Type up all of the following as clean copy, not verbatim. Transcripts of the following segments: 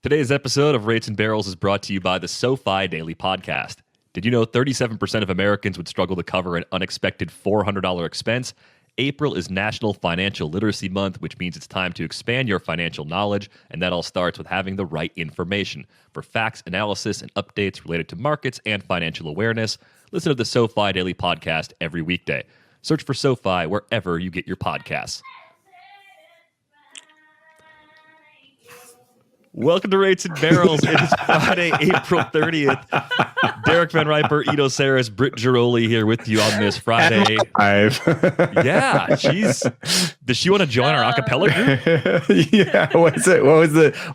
Today's episode of Rates and Barrels is brought to you by the SoFi Daily Podcast. Did you know 37% of Americans would struggle to cover an unexpected $400 expense? April is National Financial Literacy Month, which means it's time to expand your financial knowledge, and that all starts with having the right information. For facts, analysis, and updates related to markets and financial awareness, listen to the SoFi Daily Podcast every weekday. Search for SoFi wherever you get your podcasts. Welcome to Rates and Barrels. It is Friday, April 30th. Derek Van Riper, Ito Saris, Britt Giroli here with you on this Friday. Yeah, does she want to join our acapella group? Yeah, what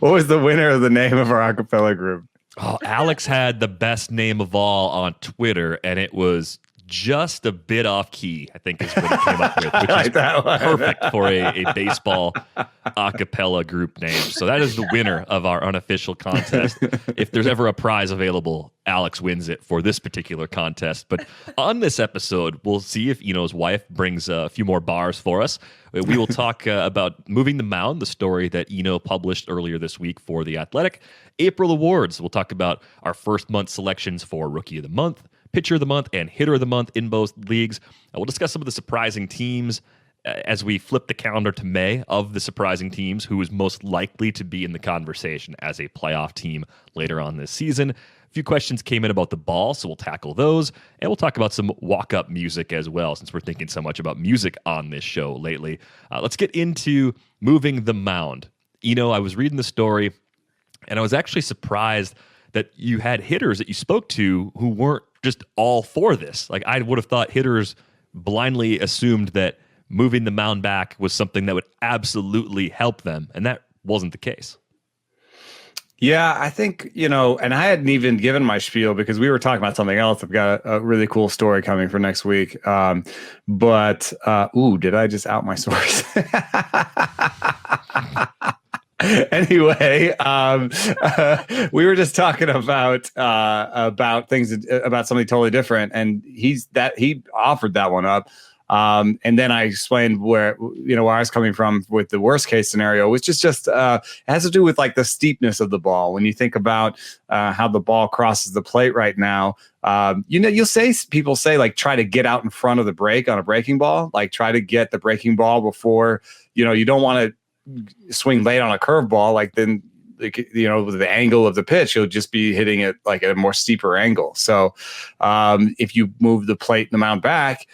was the winner of the name of our acapella group? Oh, Alex had the best name of all on Twitter, and it was just a bit off key, I think is what he came up with, which is perfect for a baseball a cappella group name. So that is the winner of our unofficial contest. If there's ever a prize available, Alex wins it for this particular contest. But on this episode, we'll see if Eno's wife brings a few more bars for us. We will talk about Moving the Mound, the story that Eno published earlier this week for The Athletic. April awards. We'll talk about our first month selections for Rookie of the Month, Pitcher of the Month, and Hitter of the Month in both leagues. We'll discuss some of the surprising teams as we flip the calendar to May of the surprising teams, who is most likely to be in the conversation as a playoff team later on this season. A few questions came in about the ball, so we'll tackle those. And we'll talk about some walk-up music as well, since we're thinking so much about music on this show lately. Let's get into Moving the Mound. I was reading the story, and I was actually surprised that you had hitters that you spoke to who weren't just all for this. Like, I would have thought hitters blindly assumed that moving the mound back was something that would absolutely help them, and that wasn't the case. Yeah, I think, and I hadn't even given my spiel because we were talking about something else. I've got a really cool story coming for next week. Did I just out my source? Anyway, we were just talking about things, about something totally different, and he offered that one up. And then I explained where I was coming from with the worst case scenario, which is just it has to do with like the steepness of the ball. When you think about how the ball crosses the plate right now, people say like try to get out in front of the break on a breaking ball, like try to get the breaking ball before you don't want to swing late on a curveball, like then with the angle of the pitch, you'll just be hitting it like at a more steeper angle. So if you move the plate and the mound back,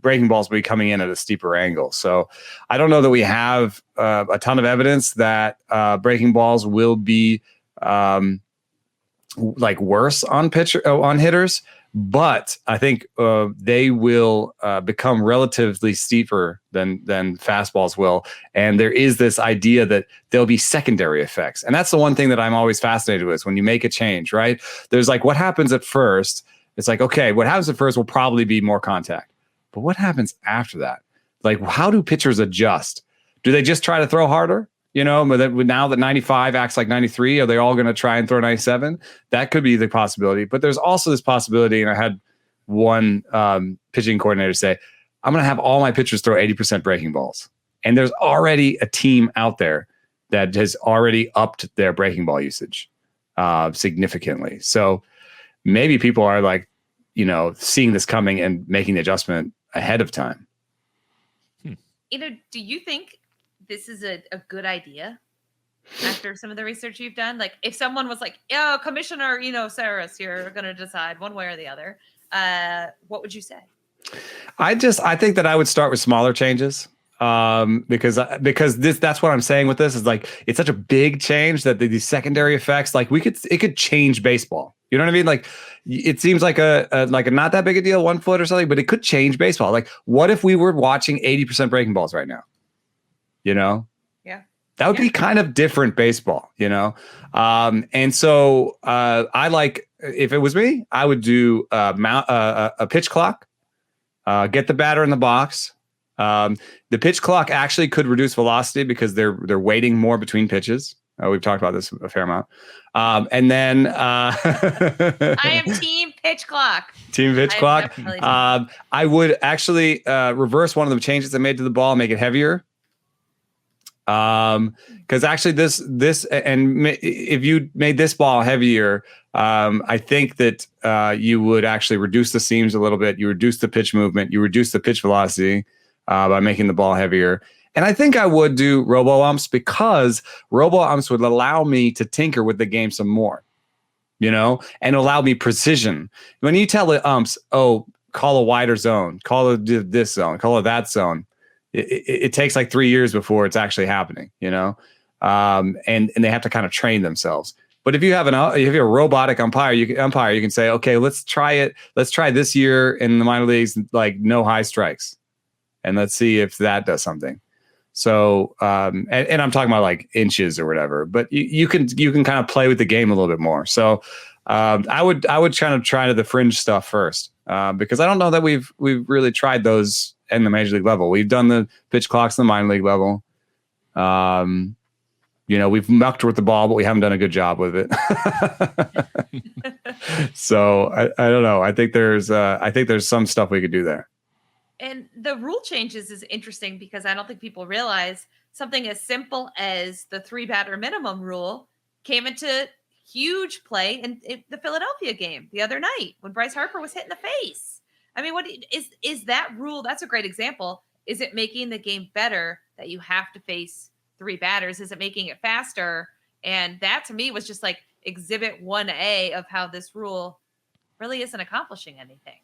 breaking balls will be coming in at a steeper angle. So I don't know that we have a ton of evidence that breaking balls will be like worse on hitters, but I think they will become relatively steeper than fastballs will. And there is this idea that there'll be secondary effects. And that's the one thing that I'm always fascinated with when you make a change, right? There's like what happens at first. It's like, okay, what happens at first will probably be more contact. But what happens after that? Like, how do pitchers adjust? Do they just try to throw harder? But now that 95 acts like 93, are they all going to try and throw 97? That could be the possibility. But there's also this possibility, and I had one pitching coordinator say, I'm going to have all my pitchers throw 80% breaking balls. And there's already a team out there that has already upped their breaking ball usage significantly. So maybe people are like, seeing this coming and making the adjustment ahead of time. Do you think this is a good idea after some of the research you've done? Like, if someone was like, "Yeah, Commissioner, Saris, you're going to decide one way or the other," what would you say? I think that I would start with smaller changes. Because that's what I'm saying with this is like, it's such a big change that these secondary effects, like it could change baseball. You know what I mean? Like, it seems like a not that big a deal, 1 foot or something, but it could change baseball. Like, what if we were watching 80% breaking balls right now? Yeah, that would be kind of different baseball, And so I like, if it was me, I would do a pitch clock, get the batter in the box. The pitch clock actually could reduce velocity because they're waiting more between pitches. We've talked about this a fair amount. And then I am team pitch clock. Team pitch clock. I would actually reverse one of the changes I made to the ball, make it heavier. Because actually if you made this ball heavier, I think that you would actually reduce the seams a little bit. You reduce the pitch movement. You reduce the pitch velocity by making the ball heavier. And I think I would do robo-umps because robo-umps would allow me to tinker with the game some more, and allow me precision. When you tell the umps, oh, call a wider zone, call it this zone, call it that zone, it takes like 3 years before it's actually happening, and they have to kind of train themselves. But if you have a robotic umpire, you can say, okay, let's try it. Let's try this year in the minor leagues, like no high strikes, and let's see if that does something. So, and I'm talking about like inches or whatever, but you can kind of play with the game a little bit more. So, I would kind of try to the fringe stuff first, because I don't know that we've really tried those in the major league level. We've done the pitch clocks in the minor league level. We've mucked with the ball, but we haven't done a good job with it. So I don't know. I think there's some stuff we could do there. And the rule changes is interesting because I don't think people realize something as simple as the 3-batter minimum rule came into huge play in the Philadelphia game the other night when Bryce Harper was hit in the face. I mean, what is that rule? That's a great example. Is it making the game better that you have to face 3 batters? Is it making it faster? And that to me was just like exhibit 1A of how this rule really isn't accomplishing anything.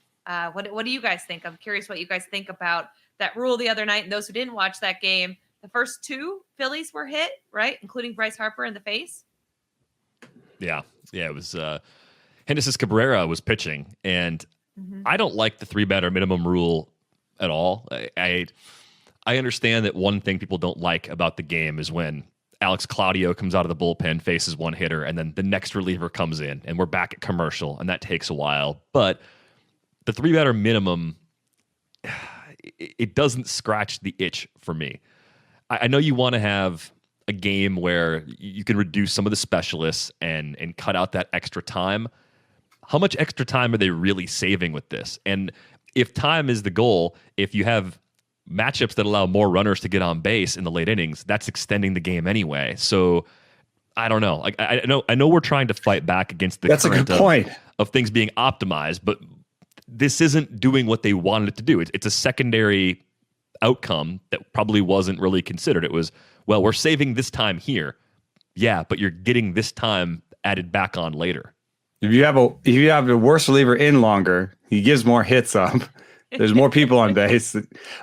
What do you guys think? I'm curious what you guys think about that rule the other night. And those who didn't watch that game, the first 2 Phillies were hit, right? Including Bryce Harper in the face. Yeah. It was Genesis Cabrera was pitching, and I don't like the 3-batter minimum rule at all. I understand that one thing people don't like about the game is when Alex Claudio comes out of the bullpen, faces one hitter, and then the next reliever comes in, and we're back at commercial, and that takes a while. But the 3-batter minimum, it doesn't scratch the itch for me. I know you want to have a game where you can reduce some of the specialists and cut out that extra time. How much extra time are they really saving with this? And if time is the goal, if you have matchups that allow more runners to get on base in the late innings, that's extending the game anyway. So I don't know. Like I know we're trying to fight back against the that's a good point of things being optimized, but this isn't doing what they wanted it to do. It's a secondary outcome that probably wasn't really considered. It was, well, we're saving this time here. Yeah, but you're getting this time added back on later. If you have a worse reliever in longer, he gives more hits up. There's more people on base.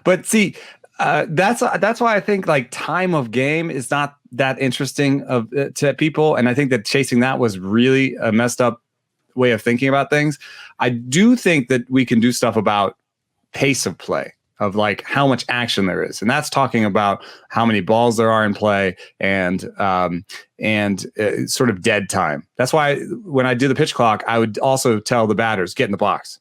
But see, that's why I think like time of game is not that interesting to people, and I think that chasing that was really a messed up way of thinking about things. I do think that we can do stuff about pace of play, of like how much action there is, and that's talking about how many balls there are in play and sort of dead time. That's why when I do the pitch clock, I would also tell the batters, get in the box,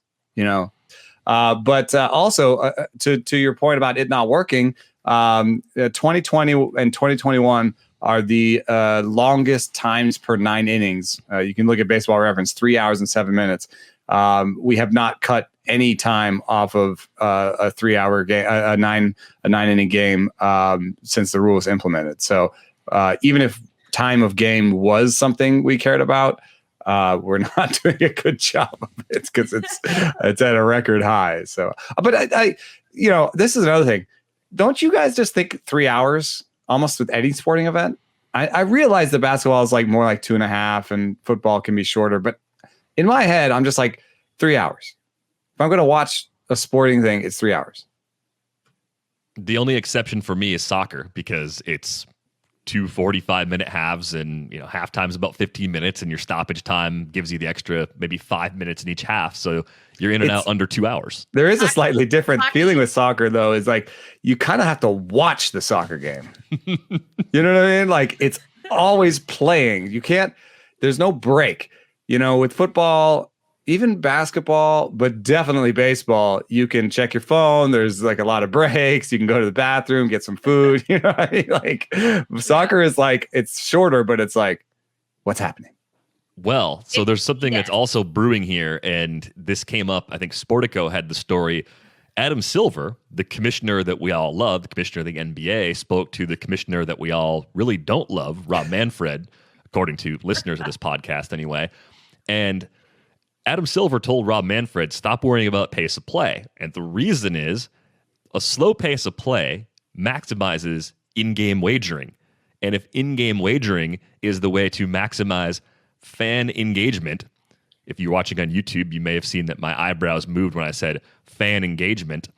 But also to your point about it not working, 2020 and 2021 are the longest times per 9 innings. You can look at Baseball Reference, 3 hours and 7 minutes. We have not cut any time off of a 3-hour game, a 9 inning game since the rule was implemented. So even if time of game was something we cared about, we're not doing a good job of it because it's at a record high. So, but I this is another thing. Don't you guys just think 3 hours almost with any sporting event? I realize that basketball is like more like 2.5 and football can be shorter, but in my head, I'm just like 3 hours. If I'm going to watch a sporting thing, it's 3 hours. The only exception for me is soccer because it's 2 45-minute halves, and halftime's about 15 minutes, and your stoppage time gives you the extra maybe 5 minutes in each half. So you're in and out under 2 hours. There is a slightly different feeling with soccer, though. Is like you kind of have to watch the soccer game. You know what I mean? Like it's always playing. You can't. There's no break. With football, even basketball, but definitely baseball, you can check your phone. There's like a lot of breaks. You can go to the bathroom, get some food. What I mean? Like soccer is like, it's shorter, but it's like, what's happening? Well, so there's something that's also brewing here. And this came up, I think Sportico had the story Adam Silver, the commissioner that we all love, the commissioner of the NBA, spoke to the commissioner that we all really don't love, Rob Manfred, according to listeners of this podcast anyway. And Adam Silver told Rob Manfred, stop worrying about pace of play. And the reason is a slow pace of play maximizes in-game wagering. And if in-game wagering is the way to maximize fan engagement, if you're watching on YouTube, you may have seen that my eyebrows moved when I said fan engagement.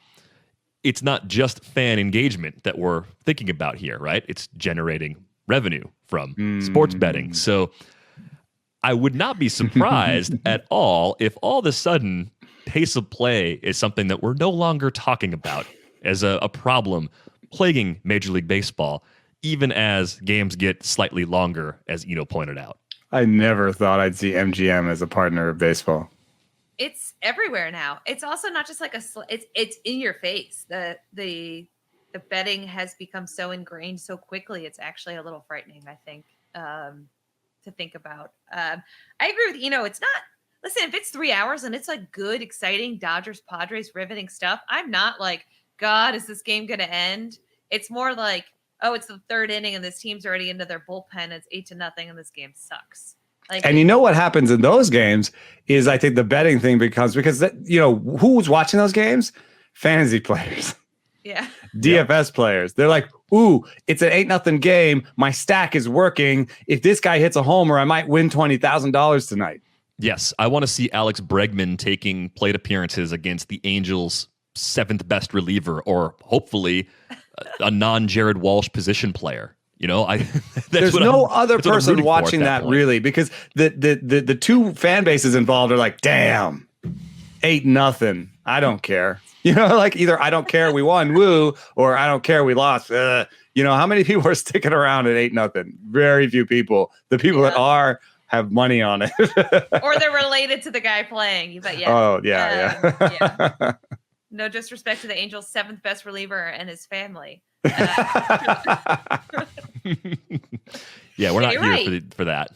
It's not just fan engagement that we're thinking about here, right? It's generating revenue from sports betting. So I would not be surprised at all if all of a sudden pace of play is something that we're no longer talking about as a problem plaguing Major League Baseball, even as games get slightly longer, as Eno pointed out. I never thought I'd see MGM as a partner of baseball. It's everywhere now. It's also not just like it's in your face. The betting has become so ingrained so quickly. It's actually a little frightening, I think, to think about. I agree with it's not. Listen, if it's 3 hours and it's like good, exciting Dodgers, Padres, riveting stuff, I'm not like, God, is this game going to end? It's more like, oh, it's the third inning and this team's already into their bullpen. It's 8-0 and this game sucks. Like, and you know what happens in those games is I think the betting thing becomes because who's watching those games? Fantasy players. Yeah. DFS players. They're like, ooh, it's an 8-0 game. My stack is working. If this guy hits a homer, I might win $20,000 tonight. Yes, I want to see Alex Bregman taking plate appearances against the Angels' 7th best reliever, or hopefully a non-Jared Walsh position player. There's no other person watching that really, because the two fan bases involved are like, damn, 8-0. I don't care. Like either I don't care, we won, woo, or I don't care, we lost. How many people are sticking around at 8-0? Very few people. The people that are have money on it. Or they're related to the guy playing. But yeah. Oh, yeah. Yeah. No disrespect to the Angels' 7th best reliever and his family. Yeah, we're not here for that.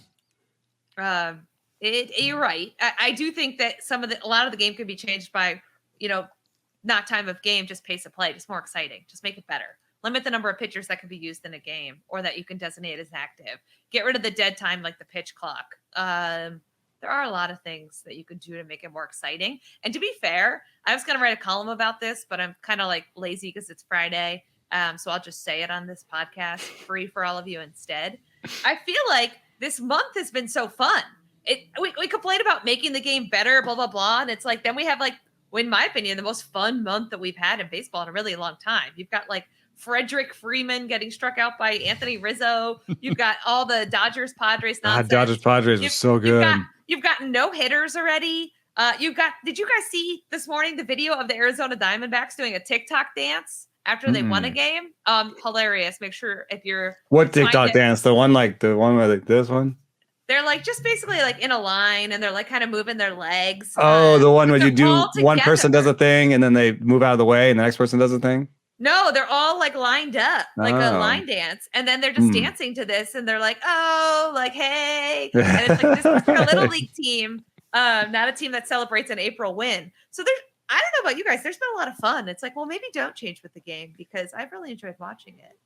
You're right. I do think that a lot of the game could be changed by, not time of game, just pace of play, just more exciting, just make it better. Limit the number of pitchers that can be used in a game or that you can designate as active. Get rid of the dead time like the pitch clock. There are a lot of things that you can do to make it more exciting. And to be fair, I was going to write a column about this, but I'm kind of like lazy because it's Friday. So I'll just say it on this podcast, free for all of you instead. I feel like this month has been so fun. We complain about making the game better, blah, blah, blah. And it's like, then we have like, in my opinion, the most fun month that we've had in baseball in a really long time. You've got like Frederick Freeman getting struck out by Anthony Rizzo. You've got all the Dodgers Padres nonsense. Dodgers Padres was so good. You've got no hitters already. Did you guys see this morning the video of the Arizona Diamondbacks doing a TikTok dance after they won a game? Hilarious. Make sure if you're what TikTok dance? The one where like this one? They're like just basically like in a line and they're like kind of moving their legs. Oh, the one where you do one person does a thing and then they move out of the way and the next person does a thing? No, they're all like lined up, like a line dance. And then they're just dancing to this and they're like, oh, like, hey. And it's like, this is a little league team, not a team that celebrates an April win. So I don't know about you guys. There's been a lot of fun. It's like, well, maybe don't change with the game because I've really enjoyed watching it.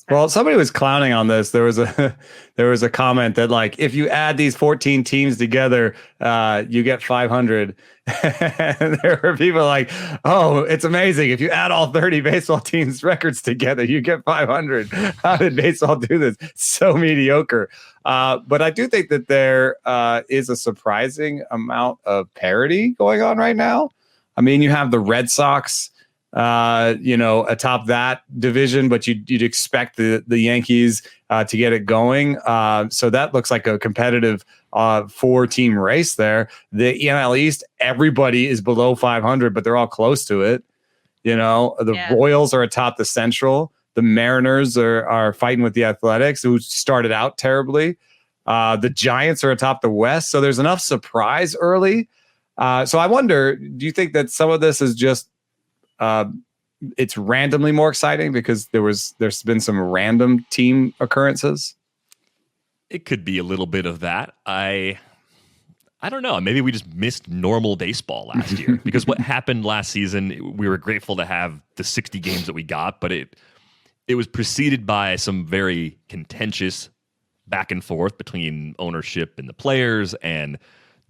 Well, somebody was clowning on this. There was a comment that like if you add these 14 teams together, you get 500. And there were people like, "Oh, it's amazing! If you add all 30 baseball teams' records together, you get 500." How did baseball do this? So mediocre. But I do think that there is a surprising amount of parity going on right now. I mean, you have the Red Sox. Atop that division, but you'd expect the Yankees to get it going. So that looks like a competitive 4-team race there. The NL East, everybody is below 500, but they're all close to it. Royals are atop the Central. The Mariners are fighting with the Athletics, who started out terribly. The Giants are atop the West. So there's enough surprise early. So I wonder, do you think that some of this is just it's randomly more exciting because there's been some random team occurrences? It could be a little bit of that. I I don't know. Maybe we just missed normal baseball last year because what happened last season, we were grateful to have the 60 games that we got, but it was preceded by some very contentious back and forth between ownership and the players and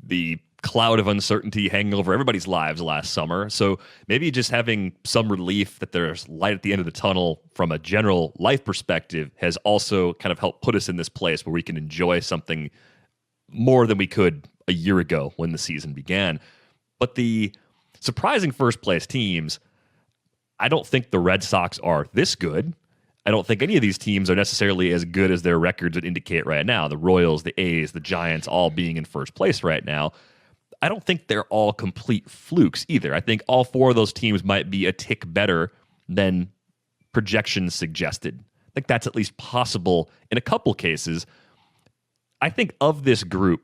the cloud of uncertainty hanging over everybody's lives last summer. So maybe just having some relief that there's light at the end of the tunnel from a general life perspective has also kind of helped put us in this place where we can enjoy something more than we could a year ago when the season began. But the surprising first place teams, I don't think the Red Sox are this good. I don't think any of these teams are necessarily as good as their records would indicate right now. The Royals, the A's, the Giants all being in first place right now. I don't think they're all complete flukes either. I think all four of those teams might be a tick better than projections suggested. I think that's at least possible in a couple cases. I think of this group,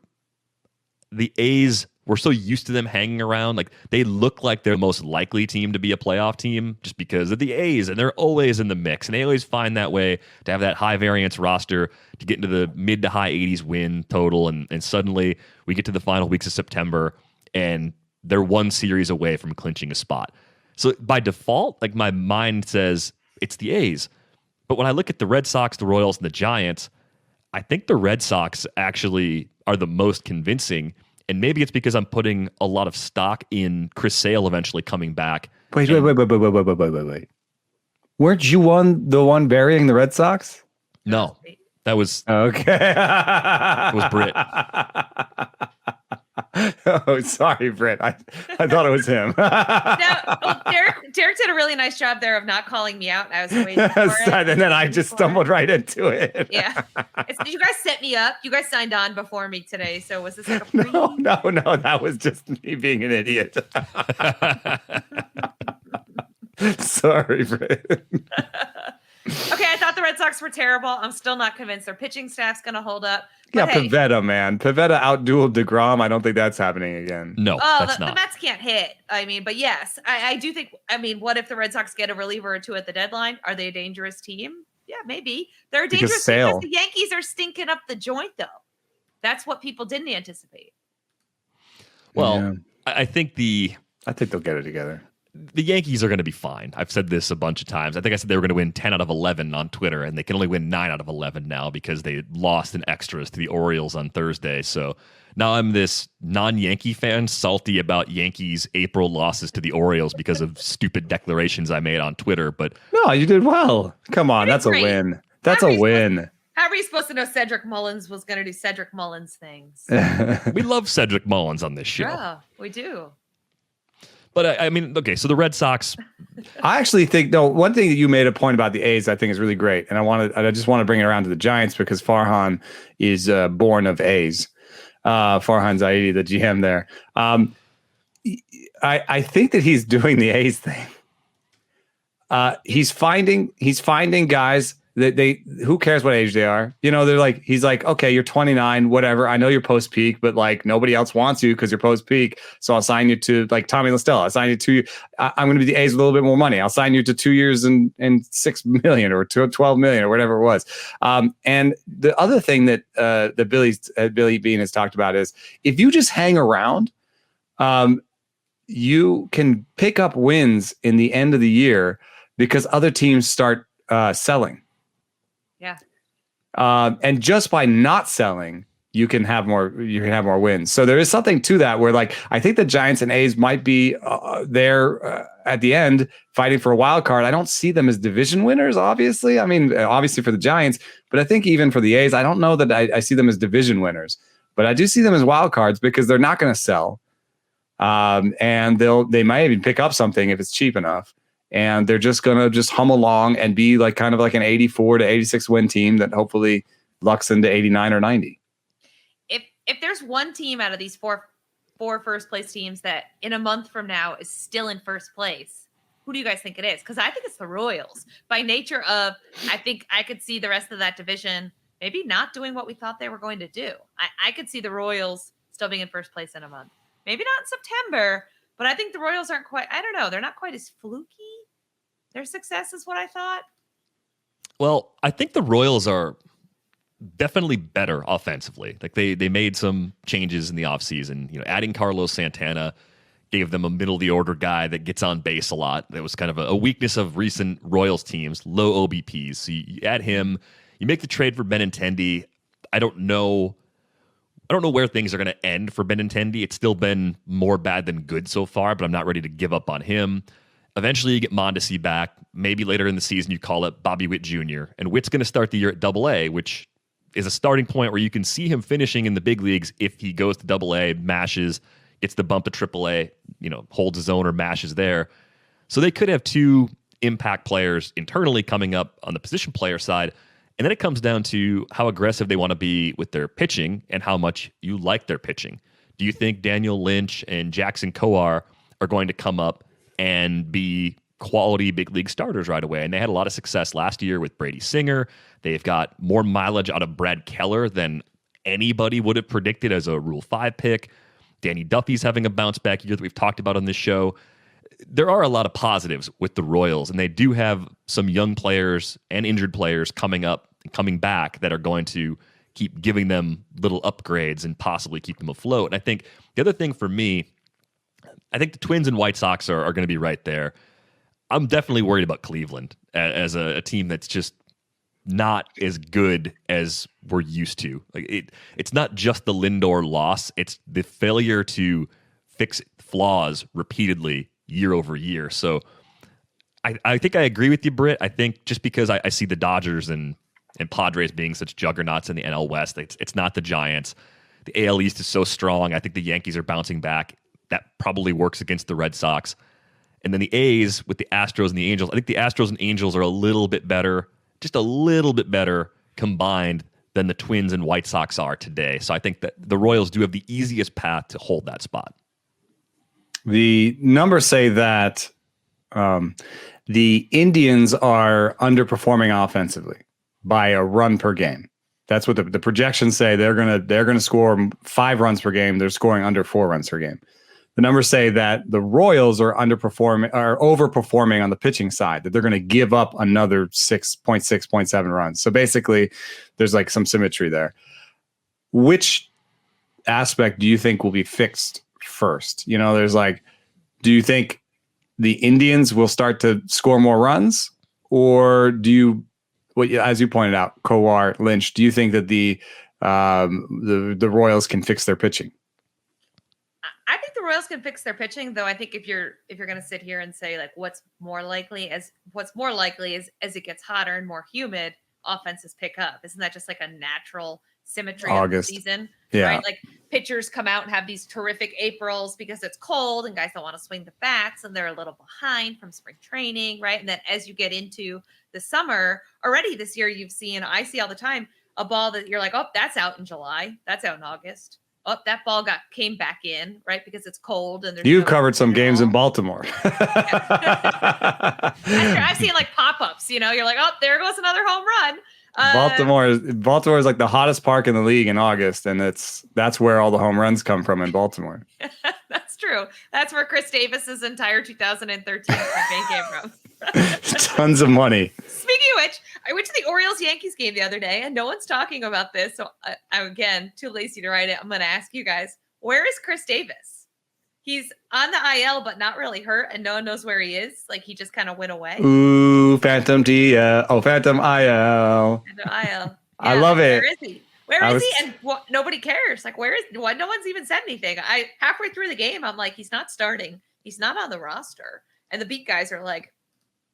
the A's, we're so used to them hanging around. Like, they look like they're the most likely team to be a playoff team just because of the A's, and they're always in the mix. And they always find that way to have that high variance roster to get into the mid to high 80s win total. And suddenly we get to the final weeks of September and they're one series away from clinching a spot. So by default, like, my mind says it's the A's. But when I look at the Red Sox, the Royals, and the Giants, I think the Red Sox actually are the most convincing. And maybe it's because I'm putting a lot of stock in Chris Sale eventually coming back. Wait. Weren't you the one burying the Red Sox? No, that was okay. It was Britt. Oh, sorry, Britt. I thought it was him. No, Derek did a really nice job there of not calling me out. I was waiting for it. And then I just stumbled right into it. Yeah. You guys set me up. You guys signed on before me today. So was this like a pre? No. That was just me being an idiot. Sorry, Britt. Okay, I thought the Red Sox were terrible. I'm still not convinced their pitching staff's going to hold up. But hey, Pivetta, man. Pivetta outdueled DeGrom. I don't think that's happening again. No, that's not. The Mets can't hit. I mean, but yes, I do think, what if the Red Sox get a reliever or two at the deadline? Are they a dangerous team? Yeah, maybe. They're a dangerous team because the Yankees are stinking up the joint, though. That's what people didn't anticipate. Well, yeah. I think they'll get it together. The Yankees are going to be fine. I've said this a bunch of times. I think I said they were going to win 10 out of 11 on Twitter, and they can only win 9 out of 11 now because they lost in extras to the Orioles on Thursday. So now I'm this non-Yankee fan salty about Yankees' April losses to the Orioles because of stupid declarations I made on Twitter. But no, you did well. Come on, that's great. A win. That's a win. How were you supposed to know Cedric Mullins was going to do Cedric Mullins things? We love Cedric Mullins on this show. Yeah, we do. But okay, so the Red Sox. I actually think, one thing that you made a point about the A's I think is really great. And I just want to bring it around to the Giants because Farhan is born of A's. Farhan Zaidi, the GM there. I think that he's doing the A's thing. He's finding guys that who cares what age they are? They're like, he's like, okay, you're 29, whatever. I know you're post peak, but like nobody else wants you because you're post peak. So I'll sign you to like Tommy LaStella. I'll sign you to, I'm going to be the A's with a little bit more money. I'll sign you to 2 years and $6 million or 12 million or whatever it was. And the other thing that Billy Beane has talked about is if you just hang around, you can pick up wins in the end of the year because other teams start selling. Yeah. And just by not selling, you can have more wins. So there is something to that where like, I think the Giants and A's might be there at the end fighting for a wild card. I don't see them as division winners, obviously. I mean, obviously for the Giants, but I think even for the A's, I don't know that I see them as division winners, but I do see them as wild cards because they're not going to sell. And they might even pick up something if it's cheap enough. And they're just going to hum along and be like kind of like an 84 to 86 win team that hopefully lucks into 89 or 90. If there's one team out of these four first place teams that in a month from now is still in first place, who do you guys think it is? Because I think it's the Royals. By nature of, I think I could see the rest of that division maybe not doing what we thought they were going to do. I could see the Royals still being in first place in a month. Maybe not in September, but I think the Royals aren't quite, I don't know, they're not quite as fluky. Their success is what I thought. Well, I think the Royals definitely better offensively. Like they made some changes in the offseason. Adding Carlos Santana gave them a middle of the order guy that gets on base a lot. That was kind of a weakness of recent Royals teams, low OBPs. So you add him, you make the trade for Benintendi. I don't know where things are going to end for Benintendi. It's still been more bad than good so far, but I'm not ready to give up on him. Eventually, you get Mondesi back. Maybe later in the season, you call up Bobby Witt Jr. And Witt's going to start the year at Double-A, which is a starting point where you can see him finishing in the big leagues if he goes to Double-A, mashes, gets the bump to Triple-A, holds his own or mashes there. So they could have two impact players internally coming up on the position player side. And then it comes down to how aggressive they want to be with their pitching and how much you like their pitching. Do you think Daniel Lynch and Jackson Kowar are going to come up and be quality big league starters right away? And they had a lot of success last year with Brady Singer. They've got more mileage out of Brad Keller than anybody would have predicted as a Rule 5 pick. Danny Duffy's having a bounce back year that we've talked about on this show. There are a lot of positives with the Royals, and they do have some young players and injured players coming up and coming back that are going to keep giving them little upgrades and possibly keep them afloat. And I think the other thing for me, I think the Twins and White Sox are going to be right there. I'm definitely worried about Cleveland as a team that's just not as good as we're used to. Like it's not just the Lindor loss; it's the failure to fix flaws repeatedly year over year. So I think I agree with you, Britt. I think just because I see the Dodgers and Padres being such juggernauts in the NL West, it's not the Giants. The AL East is so strong. I think the Yankees are bouncing back. That probably works against the Red Sox. And then the A's with the Astros and the Angels. I think the Astros and Angels are a little bit better, just a little bit better combined than the Twins and White Sox are today. So I think that the Royals do have the easiest path to hold that spot. The numbers say that the Indians are underperforming offensively by a run per game. That's what the projections say. They're gonna score 5 runs per game. They're scoring under 4 runs per game. The numbers say that the Royals are overperforming on the pitching side, that they're going to give up another 6.7 runs. So basically, there's like some symmetry there. Which aspect do you think will be fixed first? There's like, do you think the Indians will start to score more runs, or do you, as you pointed out, Kowar, Lynch, do you think that the Royals can fix their pitching? I think the Royals can fix their pitching, though. I think if you're going to sit here and say like what's more likely is as it gets hotter and more humid, offenses pick up. Isn't that just like a natural symmetry of the season? Yeah. Right? Like pitchers come out and have these terrific Aprils because it's cold and guys don't want to swing the bats and they're a little behind from spring training, right? And then as you get into the summer, already this year I see all the time a ball that you're like, oh, that's out in July, that's out in August. Oh, that ball came back in, right? Because it's cold and you've covered some games in Baltimore. I've seen like pop-ups, you're like, oh, there goes another home run. Baltimore is like the hottest park in the league in August, and that's where all the home runs come from in Baltimore. That's true. That's where Chris Davis's entire 2013 campaign came from. Tons of money. Speaking of which, I went to the Orioles-Yankees game the other day, and no one's talking about this. So I'm, again, too lazy to write it. I'm going to ask you guys, where is Chris Davis? He's on the IL, but not really hurt, and no one knows where he is. Like, he just kind of went away. Ooh, Phantom DL. Oh, Phantom IL. Phantom IL. Yeah, I love it. Where is he? Where is he? And nobody cares. Like, where is? No one's even said anything. Halfway through the game, I'm like, he's not starting. He's not on the roster. And the beat guys are like,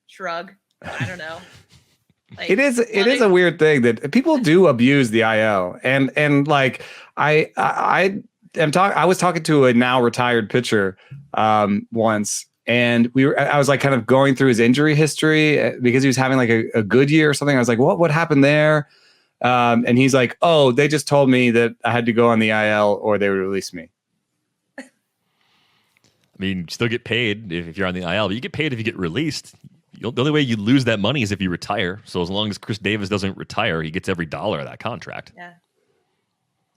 shrug. I don't know. Like, it is a weird thing that people do abuse the IL, and like I was talking to a now retired pitcher once, and I was like kind of going through his injury history because he was having like a good year or something. I was like, what happened there? And he's like, oh, they just told me that I had to go on the IL or they would release me. I mean, you still get paid if you're on the IL, but you get paid if you get released. The only way you lose that money is if you retire. So as long as Chris Davis doesn't retire, he gets every dollar of that contract. Yeah.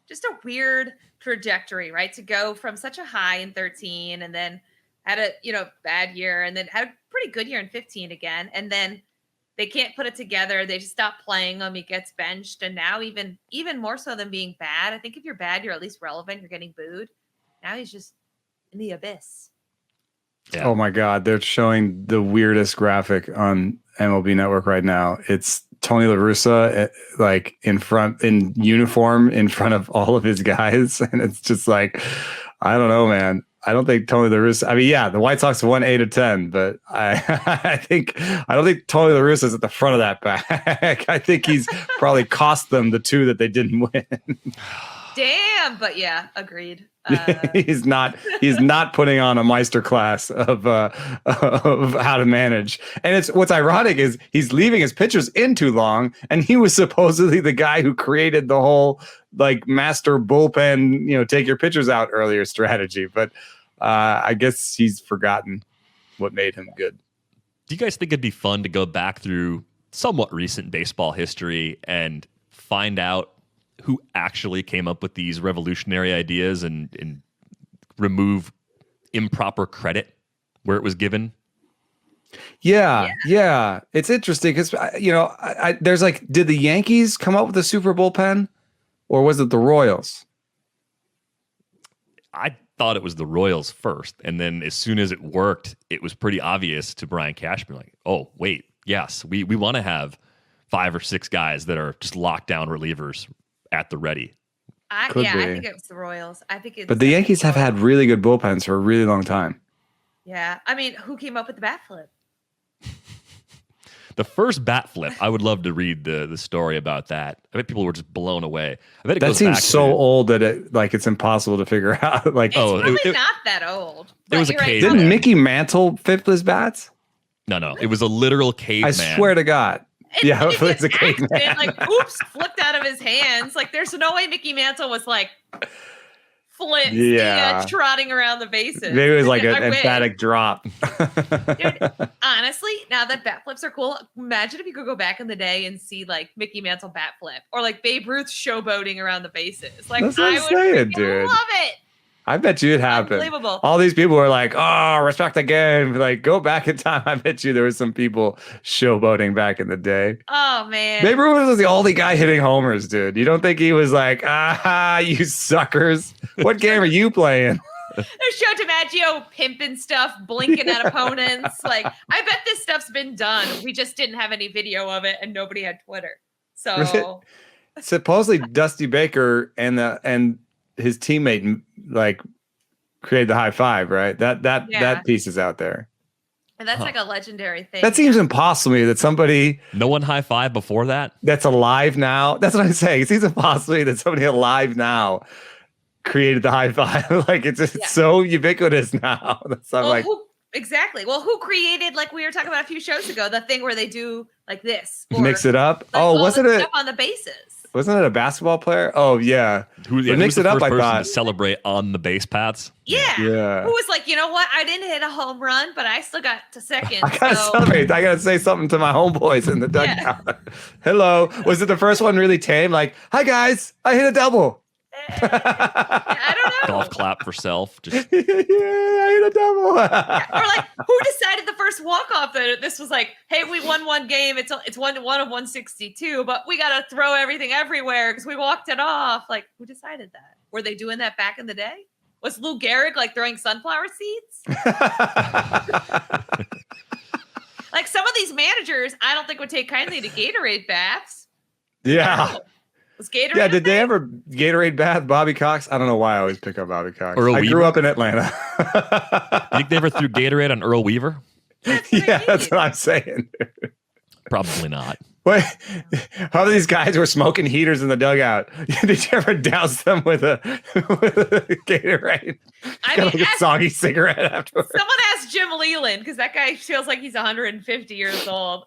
Just a weird trajectory, right? To go from such a high in 13 and then had a, bad year and then had a pretty good year in 15 again. And then They can't put it together. They just stop playing him. He gets benched. And now even more so than being bad, I think if you're bad, you're at least relevant. You're getting booed. Now he's just in the abyss. Yeah. Oh my God. They're showing the weirdest graphic on MLB Network right now. It's Tony La Russa, like in uniform in front of all of his guys. And it's just like, I don't know, man. I don't think Tony La Russa, I mean, yeah, the White Sox won 8-10, but I don't think Tony La Russa is at the front of that pack. I think he's probably cost them the 2 that they didn't win. Damn, but yeah, agreed. He's not putting on a Meister class of how to manage. And it's what's ironic is he's leaving his pitchers in too long, and he was supposedly the guy who created the whole like master bullpen, take your pitchers out earlier strategy. But I guess he's forgotten what made him good. Do you guys think it'd be fun to go back through somewhat recent baseball history and find out who actually came up with these revolutionary ideas and remove improper credit where it was given? Yeah. It's interesting because, there's like, did the Yankees come up with the super bullpen or was it the Royals? I thought it was the Royals first. And then as soon as it worked, it was pretty obvious to Brian Cashman, like, oh, wait, yes, we want to have 5 or 6 guys that are just lockdown relievers at the ready. I think it was the Royals. But the Yankees have had really good bullpens for a really long time. Yeah. I mean, who came up with the bat flip? The first bat flip, I would love to read the story about that. I bet people were just blown away. I bet that seems so old that it's impossible to figure out. Like, it's probably not that old. It was a right. caveman. Didn't Mickey Mantle flip his bats? No. It was a literal caveman. I swear to God. It was a caveman. Like, oops, flipped out of his hands. Like, there's no way Mickey Mantle was like trotting around the bases. Maybe it was like an emphatic drop. Dude, honestly, now that bat flips are cool, imagine if you could go back in the day and see like Mickey Mantle bat flip or like Babe Ruth showboating around the bases. Like, that's what I'm saying, dude. Love it. I bet you it happened. Unbelievable. All these people were like, oh, respect the game. Like, go back in time. I bet you there was some people showboating back in the day. Oh, man. Babe Ruth was the only guy hitting homers, dude. You don't think he was like, you suckers. What game are you playing? There's Joe DiMaggio pimping stuff, blinking at opponents. Like, I bet this stuff's been done. We just didn't have any video of it, and nobody had Twitter. So supposedly Dusty Baker and his teammate like created the high five, right? That piece is out there. And that's like a legendary thing. That seems impossible to me that somebody... No one high five before that? That's alive now. That's what I'm saying. It seems impossible to me that somebody alive now created the high five. Like, it's just so ubiquitous now. That's not exactly. Well, who created, like we were talking about a few shows ago, the thing where they do like this? Mix it up? Like, wasn't it... on the bases. Wasn't it a basketball player? Oh, yeah. Mix it up, I thought. To celebrate on the base paths. Yeah. Who was like, you know what? I didn't hit a home run, but I still got to second. I got to celebrate. I got to say something to my homeboys in the dugout. Yeah. Hello. Was it the first one really tame? Like, hi, guys. I hit a double. I don't know. Golf clap for self. Just I hit a double. Or like, who decided the first walk off that this was like, hey, we won one game. It's 1 of 162, but we got to throw everything everywhere because we walked it off. Like, who decided that? Were they doing that back in the day? Was Lou Gehrig like throwing sunflower seeds? Like, some of these managers, I don't think would take kindly to Gatorade baths. Yeah. Was Gatorade? Yeah, did they ever Gatorade bath Bobby Cox? I don't know why I always pick up Bobby Cox. I grew up in Atlanta. You think they ever threw Gatorade on Earl Weaver? That's what I'm saying. Probably not. Wait, how these guys were smoking heaters in the dugout? Did you ever douse them with a Gatorade? Got like a soggy cigarette afterwards. Someone asked Jim Leland because that guy feels like he's 150 years old.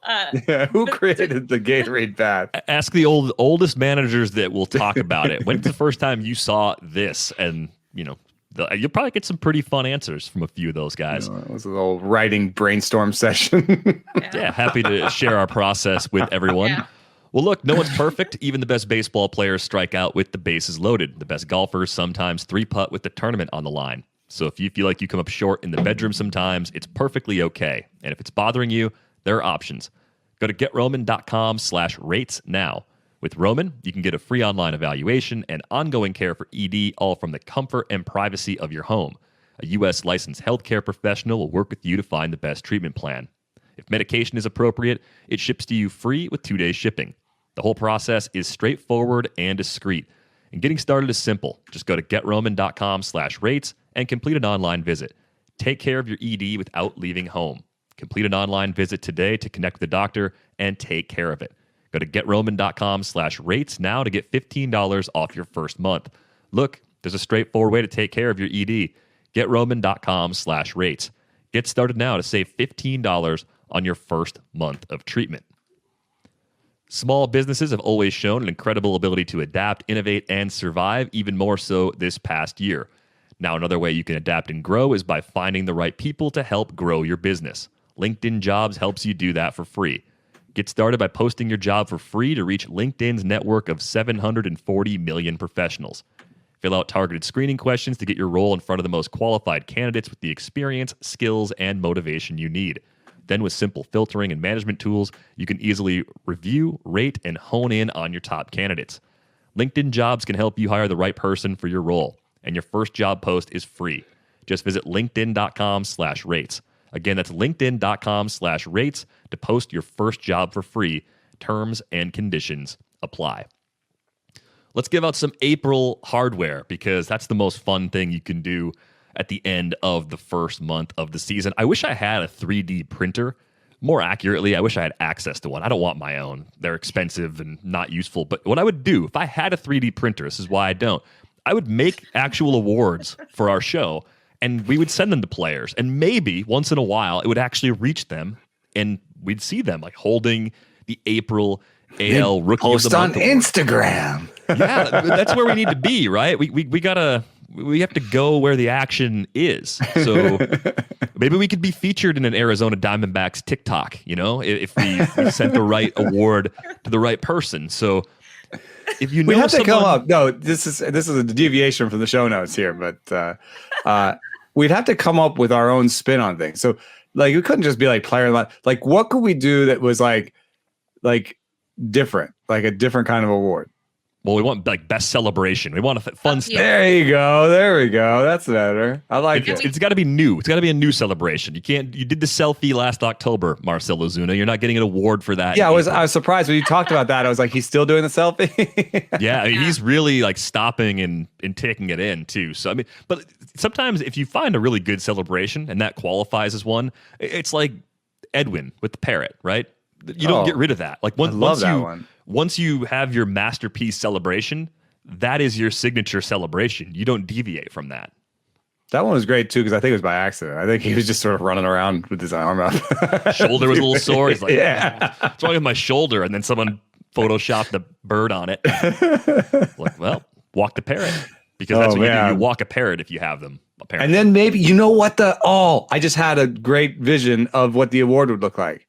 Who created the Gatorade bath? Ask the oldest managers that will talk about it. When's the first time you saw this? And you'll probably get some pretty fun answers from a few of those guys. It was a little writing brainstorm session. Yeah, happy to share our process with everyone. Yeah. Well, look, no one's perfect. Even the best baseball players strike out with the bases loaded. The best golfers sometimes 3-putt with the tournament on the line. So if you feel like you come up short in the bedroom sometimes, it's perfectly okay. And if it's bothering you, there are options. Go to GetRoman.com/rates now. With Roman, you can get a free online evaluation and ongoing care for ED, all from the comfort and privacy of your home. A U.S. licensed healthcare professional will work with you to find the best treatment plan. If medication is appropriate, it ships to you free with 2-day shipping. The whole process is straightforward and discreet. And getting started is simple. Just go to GetRoman.com/rates and complete an online visit. Take care of your ED without leaving home. Complete an online visit today to connect with the doctor and take care of it. Go to GetRoman.com/rates now to get $15 off your first month. Look, there's a straightforward way to take care of your ED. GetRoman.com/rates. Get started now to save $15 on your first month of treatment. Small businesses have always shown an incredible ability to adapt, innovate, and survive, even more so this past year. Now, another way you can adapt and grow is by finding the right people to help grow your business. LinkedIn Jobs helps you do that for free. Get started by posting your job for free to reach LinkedIn's network of 740 million professionals. Fill out targeted screening questions to get your role in front of the most qualified candidates with the experience, skills, and motivation you need. Then with simple filtering and management tools, you can easily review, rate, and hone in on your top candidates. LinkedIn Jobs can help you hire the right person for your role, and your first job post is free. Just visit linkedin.com/rates. Again, that's linkedin.com/rates to post your first job for free. Terms and conditions apply. Let's give out some April hardware because that's the most fun thing you can do at the end of the first month of the season. I wish I had a 3D printer. More accurately, I wish I had access to one. I don't want my own. They're expensive and not useful. But what I would do, if I had a 3D printer, this is why I don't, I would make actual awards for our show, and we would send them to players. And maybe once in a while, it would actually reach them, and we'd see them like holding the April AL Rookie of the Month on award. Instagram. Yeah, that's where we need to be, right? We have to go where the action is. So maybe we could be featured in an Arizona Diamondbacks TikTok, if we sent the right award to the right person. So if you know, we have to come someone- up. No, this is a deviation from the show notes here, but we'd have to come up with our own spin on things. So like we couldn't just be like player like what could we do that was like different, like a different kind of award. Well, we want like best celebration. We want a fun stuff. There you go. There we go. That's better. I like it. It's got to be new. It's got to be a new celebration. You did the selfie last October, Marcel Ozuna. You're not getting an award for that. Yeah, I was surprised when you talked about that. I was like, he's still doing the selfie. Yeah, I mean, he's really like stopping and taking it in too. So I mean, but sometimes if you find a really good celebration and that qualifies as one, it's like Edwin with the parrot, right? You don't get rid of that. Like once you have your masterpiece celebration, that is your signature celebration. You don't deviate from that. That one was great too because I think it was by accident. I think he was just sort of running around with his arm up. Shoulder was a little sore. He's like, yeah, what's wrong with my shoulder? And then someone photoshopped the bird on it. Like, well, walk the parrot because that's what you do. You walk a parrot if you have them. Apparently. And then maybe I just had a great vision of what the award would look like.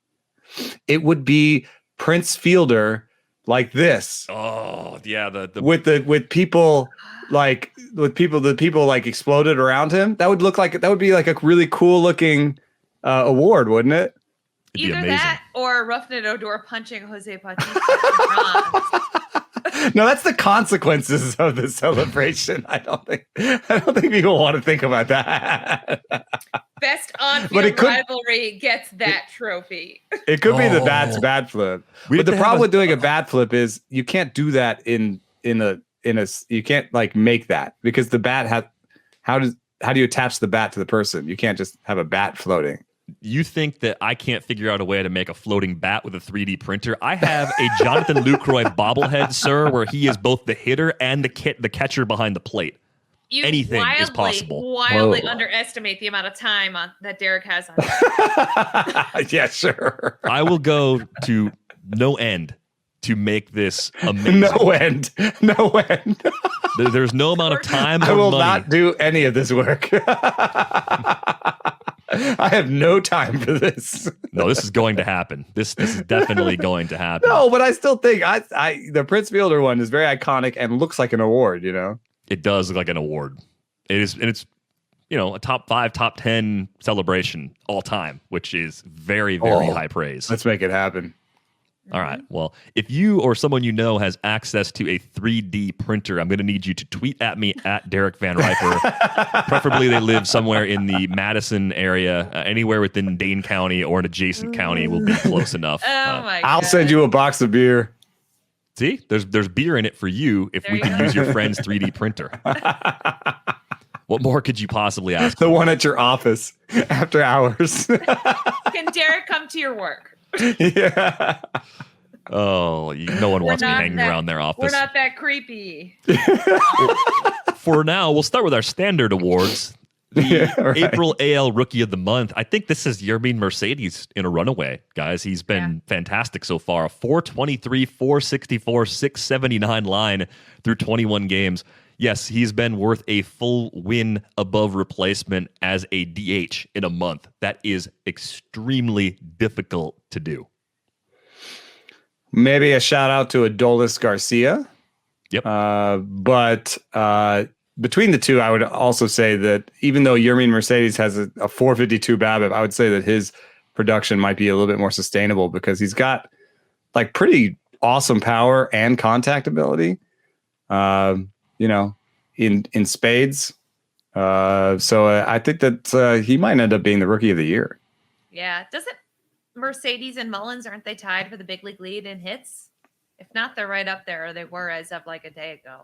It would be Prince Fielder like this. Oh yeah, the people like exploded around him. That would be like a really cool looking award, wouldn't it? It'd be Either amazing. that or Roughneck Odor punching Jose Bautista. No, that's the consequences of the celebration. I don't think people want to think about that. Best on-field rivalry gets that trophy. It could be the bat flip. But the problem with doing a bat flip is you can't do that in a you can't like make that because the bat how do you attach the bat to the person? You can't just have a bat floating. You think that I can't figure out a way to make a floating bat with a 3D printer? I have a Jonathan Lucroy bobblehead, sir, where he is both the hitter and the catcher behind the plate. Anything is possible. Wildly underestimate the amount of time that Derek has on. Yeah, sure. I will go to no end to make this amazing. No end. There's no amount of time. I will money. not do any of this work. I have no time for this. No, this is going to happen. This is definitely going to happen. No, but I still think the Prince Fielder one is very iconic and looks like an award, It does look like an award. It is, and it's a top 5, top 10 celebration all time, which is very, very high praise. Let's make it happen. All right. Well, if you or someone you know has access to a 3D printer, I'm going to need you to tweet at me at Derek Van Riper. Preferably they live somewhere in the Madison area. Anywhere within Dane County or an adjacent county will be close enough. Oh my god! I'll send you a box of beer. See, there's beer in it for you if we can use your friend's 3D printer. What more could you possibly ask? The one at your office after hours. Can Derek come to your work? Yeah. Oh, no one wants me hanging around their office. We're not that creepy. For now, we'll start with our standard awards. The April AL Rookie of the Month. I think this is Yermin Mercedes in a runaway, guys. He's been fantastic so far. A 423, 464, 679 line through 21 games. Yes, he's been worth a full win above replacement as a DH in a month. That is extremely difficult to do. Maybe a shout out to Adolis Garcia. Yep. But between the two, I would also say that even though Yermin Mercedes has a 452 BABIP, I would say that his production might be a little bit more sustainable because he's got like pretty awesome power and contact ability. In spades. So I think that he might end up being the Rookie of the Year. Yeah. Doesn't Mercedes and Mullins, aren't they tied for the big league lead in hits? If not, they're right up there, or they were as of like a day ago.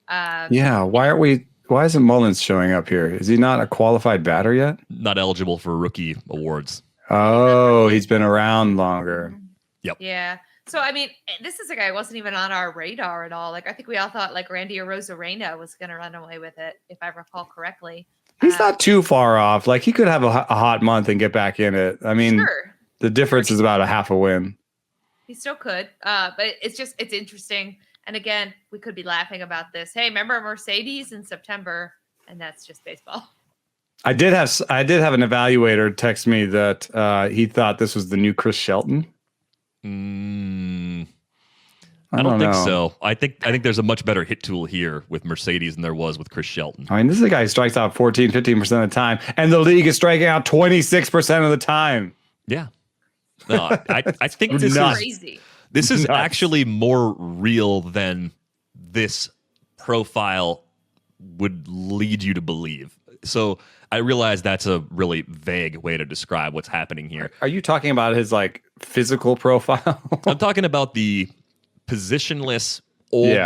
Why isn't Mullins showing up here? Is he not a qualified batter yet? Not eligible for rookie awards. Oh, he's been around longer. Yep. Yeah. So, I mean, this is a guy who wasn't even on our radar at all. Like, I think we all thought, like, Randy Arozarena was going to run away with it, if I recall correctly. He's not too far off. Like, he could have a hot month and get back in it. I mean, the difference is about a half a win. He still could. But it's interesting. And again, we could be laughing about this. Hey, remember Mercedes in September? And that's just baseball. I did have an evaluator text me that he thought this was the new Chris Shelton. I don't think so. I think there's a much better hit tool here with Mercedes than there was with Chris Shelton. I mean, this is a guy who strikes out 14, 15% of the time, and the league is striking out 26% of the time. Yeah. No, I think this is crazy. This is actually more real than this profile would lead you to believe. So I realize that's a really vague way to describe what's happening here. Are you talking about his like physical profile? I'm talking about the positionless old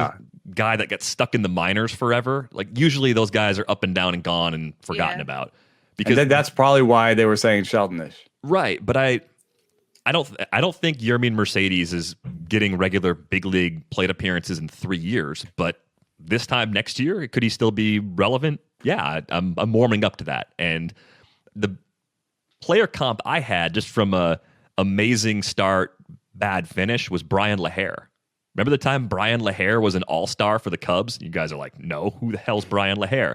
guy that gets stuck in the minors forever. Like usually those guys are up and down and gone and forgotten about. Because that's probably why they were saying Sheltonish. Right, but I don't think Yermin Mercedes is getting regular big league plate appearances in 3 years, but this time next year, could he still be relevant? Yeah, I'm warming up to that. And the player comp I had just from a amazing start, bad finish was Brian LaHair. Remember the time Brian LaHair was an all-star for the Cubs? You guys are like, no, who the hell's Brian LaHair?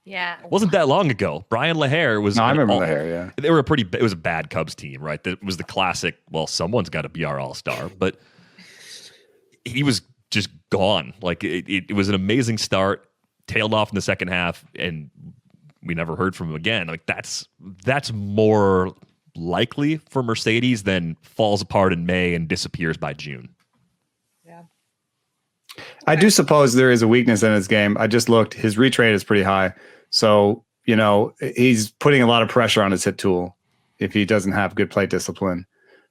Yeah. It wasn't that long ago. Brian LaHair was... No, I remember LaHair, yeah. It was a bad Cubs team, right? That was the classic, well, someone's got to be our all-star. But he was just gone. Like, it was an amazing start, tailed off in the second half, and we never heard from him again. Like, that's more likely for Mercedes than falls apart in May and disappears by June. Yeah. I do suppose there is a weakness in his game. I just looked. His reach rate is pretty high. So, he's putting a lot of pressure on his hit tool if he doesn't have good plate discipline.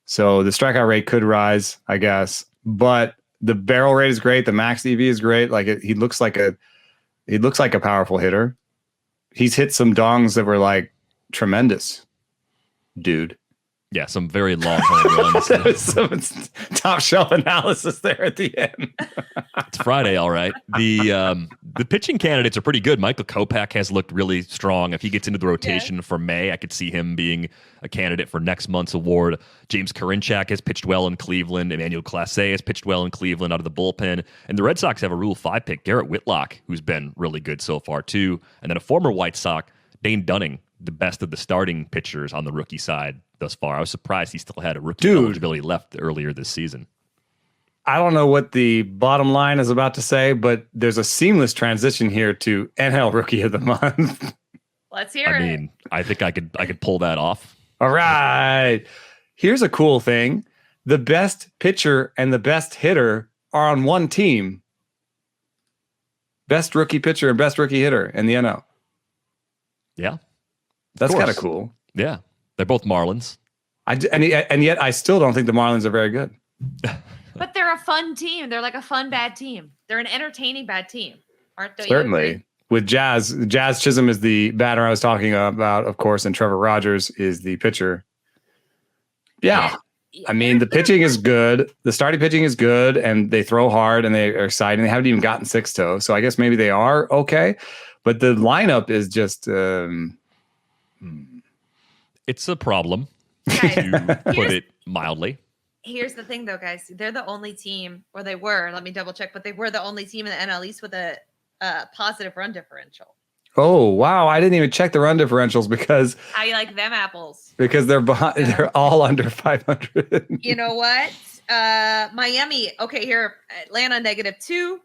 So the strikeout rate could rise, I guess. But the barrel rate is great. The max EV is great. Like he looks like a powerful hitter. He's hit some dongs that were like tremendous, dude. Yeah, some very long home runs. Some top shelf analysis there at the end. It's Friday, all right. The pitching candidates are pretty good. Michael Kopech has looked really strong. If he gets into the rotation for May, I could see him being a candidate for next month's award. James Karinchak has pitched well in Cleveland. Emmanuel Clase has pitched well in Cleveland out of the bullpen. And the Red Sox have a Rule 5 pick, Garrett Whitlock, who's been really good so far too. And then a former White Sox, Dane Dunning, the best of the starting pitchers on the rookie side thus far. I was surprised he still had a rookie eligibility left earlier this season. I don't know what the bottom line is about to say, but there's a seamless transition here to NL Rookie of the Month. Let's hear it. I mean, I think I could pull that off. All right. Here's a cool thing. the best pitcher and the best hitter are on one team. Best rookie pitcher and best rookie hitter in the NL. Yeah. That's kind of cool. Yeah. They're both Marlins. And yet I still don't think the Marlins are very good. But they're a fun team. They're like a fun bad team. They're an entertaining bad team. Certainly. With Jazz Chisholm is the batter I was talking about, of course, and Trevor Rogers is the pitcher. Yeah. I mean, the pitching is good. The starting pitching is good, and they throw hard, and they are exciting. They haven't even gotten 6-0, so I guess maybe they are okay. But the lineup is just... It's a problem, to put it mildly. Here's the thing, though, guys. They're the only team, or they were, let me double check, but they were the only team in the NL East with a positive run differential. Oh, wow. I didn't even check the run differentials because... How you like them apples? Because they're behind, they're all under 500. You know what? Miami, okay, here, Atlanta -2,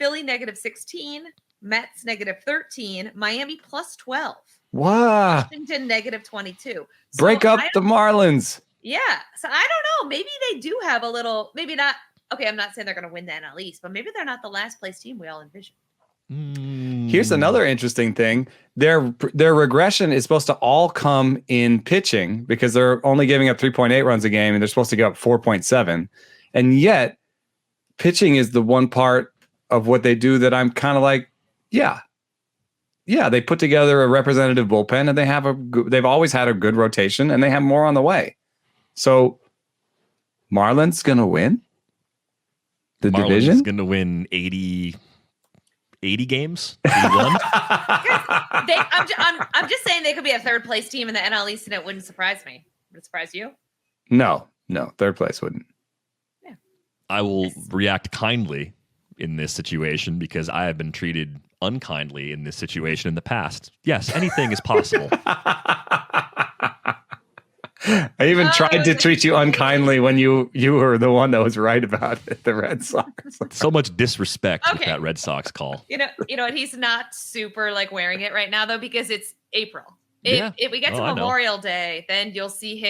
Philly -16, Mets -13, Miami +12. Wow. Washington -22. So break up the Marlins. Yeah. So I don't know. Maybe they do have a little, maybe not. Okay, I'm not saying they're going to win the NL East, but maybe they're not the last place team we all envisioned. Here's another interesting thing. Their regression is supposed to all come in pitching because they're only giving up 3.8 runs a game and they're supposed to give up 4.7. And yet pitching is the one part of what they do that I'm kind of like, yeah, they put together a representative bullpen and they've always had a good rotation and they have more on the way. So Marlins going to win the division? Marlins going to win 80 games? 81? I'm just saying they could be a third place team in the NL East and it wouldn't surprise me. Would it surprise you? No, third place wouldn't. Yeah. I will react kindly in this situation because I have been treated unkindly in this situation in the past. Yes, anything is possible. I even tried to treat you unkindly when you were the one that was right about it, the Red Sox. So much disrespect with that Red Sox call. You know what? He's not super like wearing it right now though because it's April. If we get to Memorial Day, then you'll see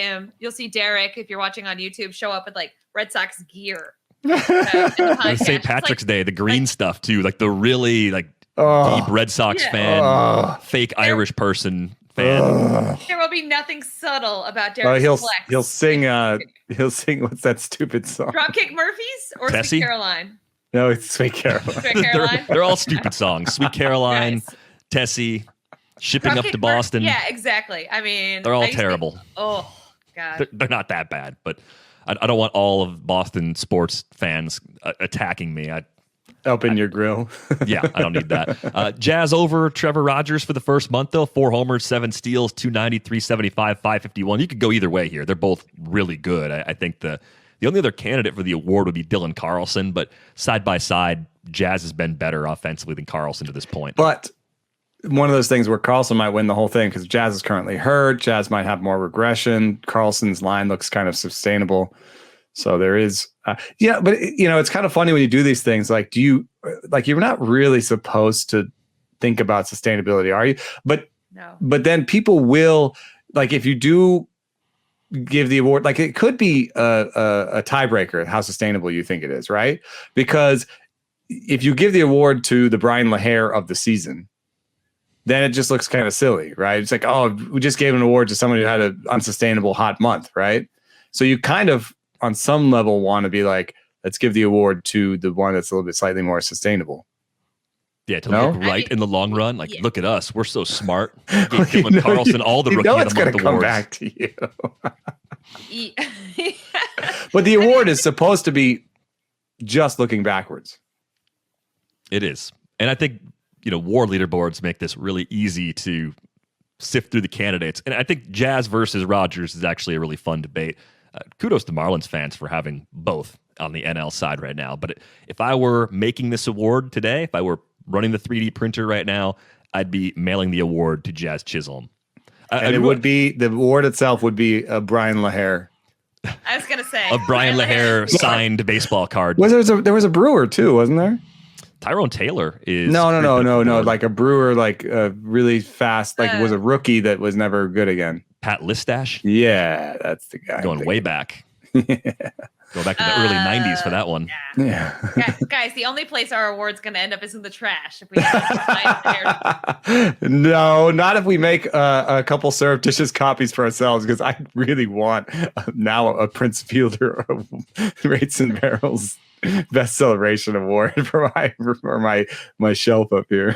Derek, if you're watching on YouTube, show up with like Red Sox gear. St. Patrick's Day, the green stuff too, like the really like deep Red Sox fan, fake Irish person fan. There will be nothing subtle about Derek's flex. He'll sing what's that stupid song? Dropkick Murphys or Tessie? Sweet Caroline? No, it's Sweet Caroline. Sweet Caroline? They're all stupid songs. Sweet Caroline, nice. Tessie, Shipping Dropkick Up to Boston. Yeah, exactly. I mean, they're all terrible. Oh God, they're not that bad, but I don't want all of Boston sports fans attacking me. Open your grill. Yeah, I don't need that. Jazz over Trevor Rogers for the first month, though. 4 homers, 7 steals, 290, 375, 551. You could go either way here. They're both really good. I think the only other candidate for the award would be Dylan Carlson, but side by side, Jazz has been better offensively than Carlson to this point. But one of those things where Carlson might win the whole thing because Jazz is currently hurt. Jazz might have more regression. Carlson's line looks kind of sustainable. So there is, but it's kind of funny when you do these things. Like, you're not really supposed to think about sustainability, are you? But then people will, like, if you do give the award, like, it could be a tiebreaker how sustainable you think it is, right? Because if you give the award to the Brian LaHair of the season, then it just looks kind of silly, right? It's like, oh, we just gave an award to someone who had an unsustainable hot month, right? So you kind of, on some level, want to be like, let's give the award to the one that's a little bit slightly more sustainable. Yeah, to look right in the long run. Like, look at us. We're so smart. Give Dylan Carlson all the Rookie of the Month awards. Come back to you. But the award is supposed to be just looking backwards. It is. And I think, war leaderboards make this really easy to sift through the candidates. And I think Jazz versus Rogers is actually a really fun debate. Kudos to Marlins fans for having both on the NL side right now. But if I were making this award today, if I were running the 3D printer right now, I'd be mailing the award to Jazz Chisholm. And the award itself would be a Brian LaHair. I was going to say. A Brian LaHair signed baseball card. There was a Brewer too, wasn't there? Tyrone Taylor is... No. Like a Brewer, like really fast, like was a rookie that was never good again. Pat Listash? Yeah, that's the guy. Going way back. Go back to the early 90s for that one. Yeah. Guys, the only place our award's going to end up is in the trash. If we have No, not if we make a couple surreptitious copies for ourselves, because I really want now a Prince Fielder of Rates and Barrels Best Celebration Award for my shelf up here.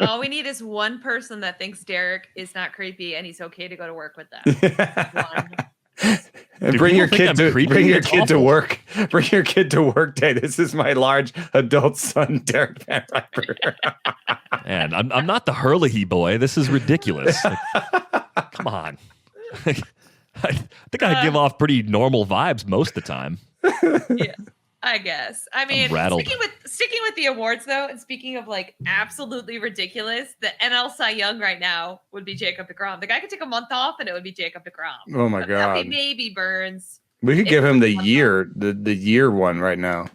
All we need is one person that thinks Derek is not creepy and he's okay to go to work with them. One. And bring your kid to work. Bring your kid to work day. This is my large adult son, Derek Van Riper. Man, I'm not the Hurley boy. This is ridiculous. Like, come on. I think I give off pretty normal vibes most of the time. Yeah, I guess. I mean, sticking with the awards though, and speaking of like absolutely ridiculous, the NL Cy Young right now would be Jacob deGrom. The guy could take a month off, and it would be Jacob deGrom. Oh my god! Maybe Burns. We could give him the year one right now.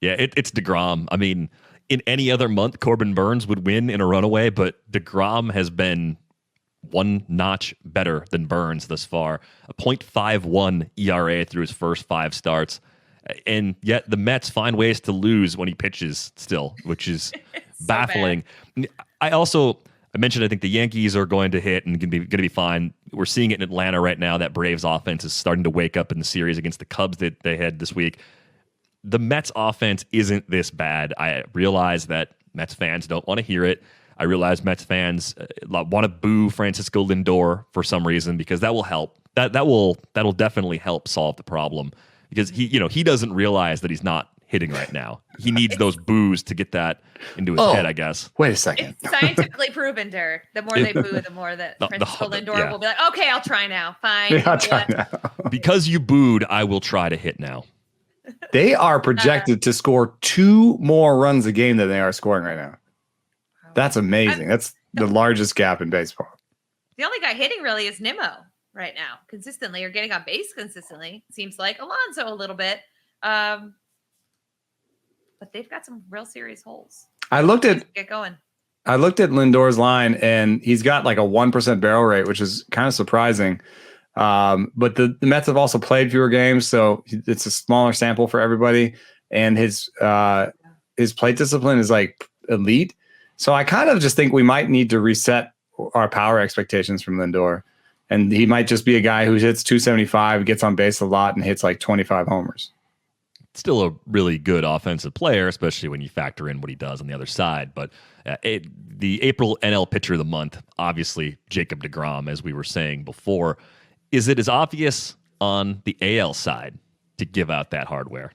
Yeah, it's deGrom. I mean, in any other month, Corbin Burns would win in a runaway, but deGrom has been one notch better than Burns thus far. A .51 ERA through his first 5 starts. And yet the Mets find ways to lose when he pitches still, which is so baffling. Bad. I mentioned I think the Yankees are going to hit and going to be fine. We're seeing it in Atlanta right now. That Braves offense is starting to wake up in the series against the Cubs that they had this week. The Mets offense isn't this bad. I realize that Mets fans don't want to hear it. I realize Mets fans want to boo Francisco Lindor for some reason, because that will help. That'll definitely help solve the problem, because he doesn't realize that he's not hitting right now. He needs those boos to get that into his head, I guess. Wait a second. It's scientifically proven, Derek. The more they boo, the more that Francisco Lindor will be like, okay, I'll try now. Fine. Yeah, I'll try now. Because you booed, I will try to hit now. They are projected to score 2 more runs a game than they are scoring right now. That's amazing. That's the largest gap in baseball. The only guy hitting really is Nimmo right now, consistently, or getting on base consistently. Seems like Alonso a little bit. But they've got some real serious holes. I looked at Lindor's line, and he's got like a 1% barrel rate, which is kind of surprising. But the Mets have also played fewer games, so it's a smaller sample for everybody. And his plate discipline is like elite. So I kind of just think we might need to reset our power expectations from Lindor. And he might just be a guy who hits 275, gets on base a lot, and hits like 25 homers. Still a really good offensive player, especially when you factor in what he does on the other side. But the April NL Pitcher of the Month, obviously Jacob deGrom, as we were saying before. Is it as obvious on the AL side to give out that hardware?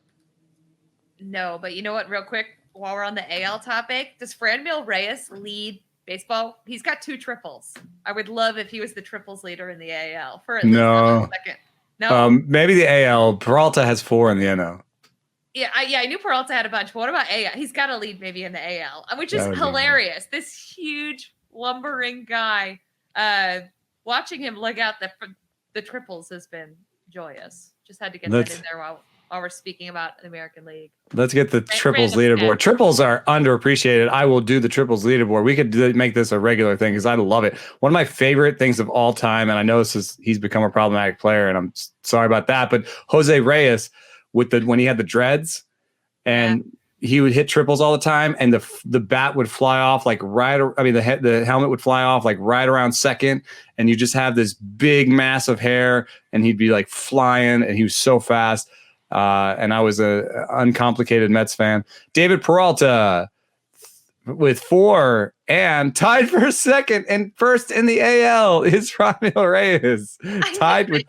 No, but you know what, real quick, while we're on the AL topic, does Franmil Reyes lead baseball? He's got 2 triples. I would love if he was the triples leader in the AL for at least a second. No, maybe the AL. Peralta has 4 in the NL. Yeah, I knew Peralta had a bunch, but what about AL? He's got a lead maybe in the AL, which is hilarious. This huge lumbering guy, watching him leg out the triples has been joyous. Just had to get that in there while we're speaking about the American League. Let's get the triples leaderboard. Triples are underappreciated. I will do the triples leaderboard. We could make this a regular thing because I love it. One of my favorite things of all time, and I know he's become a problematic player, and I'm sorry about that, but Jose Reyes when he had the dreads, and he would hit triples all the time, and the bat would fly off the helmet would fly off like right around second, and you just have this big mass of hair, and he'd be like flying, and he was so fast. And I was a uncomplicated Mets fan. David Peralta with 4 and tied for second and first in the AL is Franmil Reyes, tied with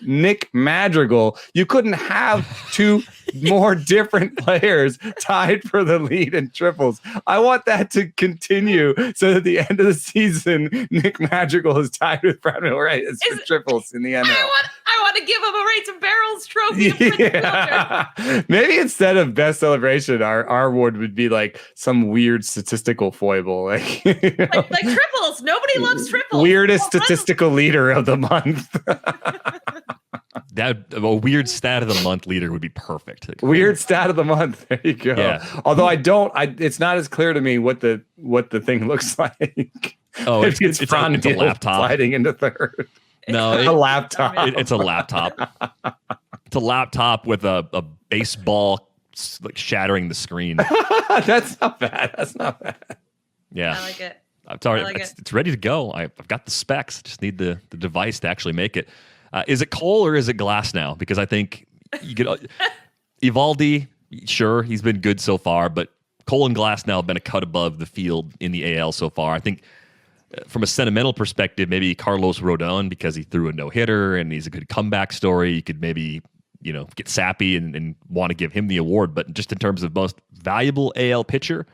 Nick Madrigal. You couldn't have 2 more different players tied for the lead in triples. I want that to continue so that at the end of the season, Nick Madrigal is tied with Franmil Reyes for triples in the NL. I want to give him a Rates and Barrels trophy. Yeah. Maybe instead of best celebration, our award would be like some weird statistical foible, like triples. Nobody loves triples. Weirdest statistical leader of the month. That a weird stat of the month leader would be perfect. Weird stat of the month. There you go. Yeah. Although it's not as clear to me what the thing looks like. Oh, it's a laptop sliding into third. No, A laptop. it's a laptop. It's a laptop with a baseball like shattering the screen. That's not bad. That's not bad. Yeah, I like it. I'm sorry, I like it. it's ready to go. I've got the specs. Just need the device to actually make it. Is it Cole or is it Glass now? Because I think you get Evaldi. Sure, he's been good so far, but Cole and Glass now have been a cut above the field in the AL so far. I think from a sentimental perspective, maybe Carlos Rodon, because he threw a no-hitter and he's a good comeback story. You could maybe, get sappy and want to give him the award. But just in terms of most valuable AL pitcher,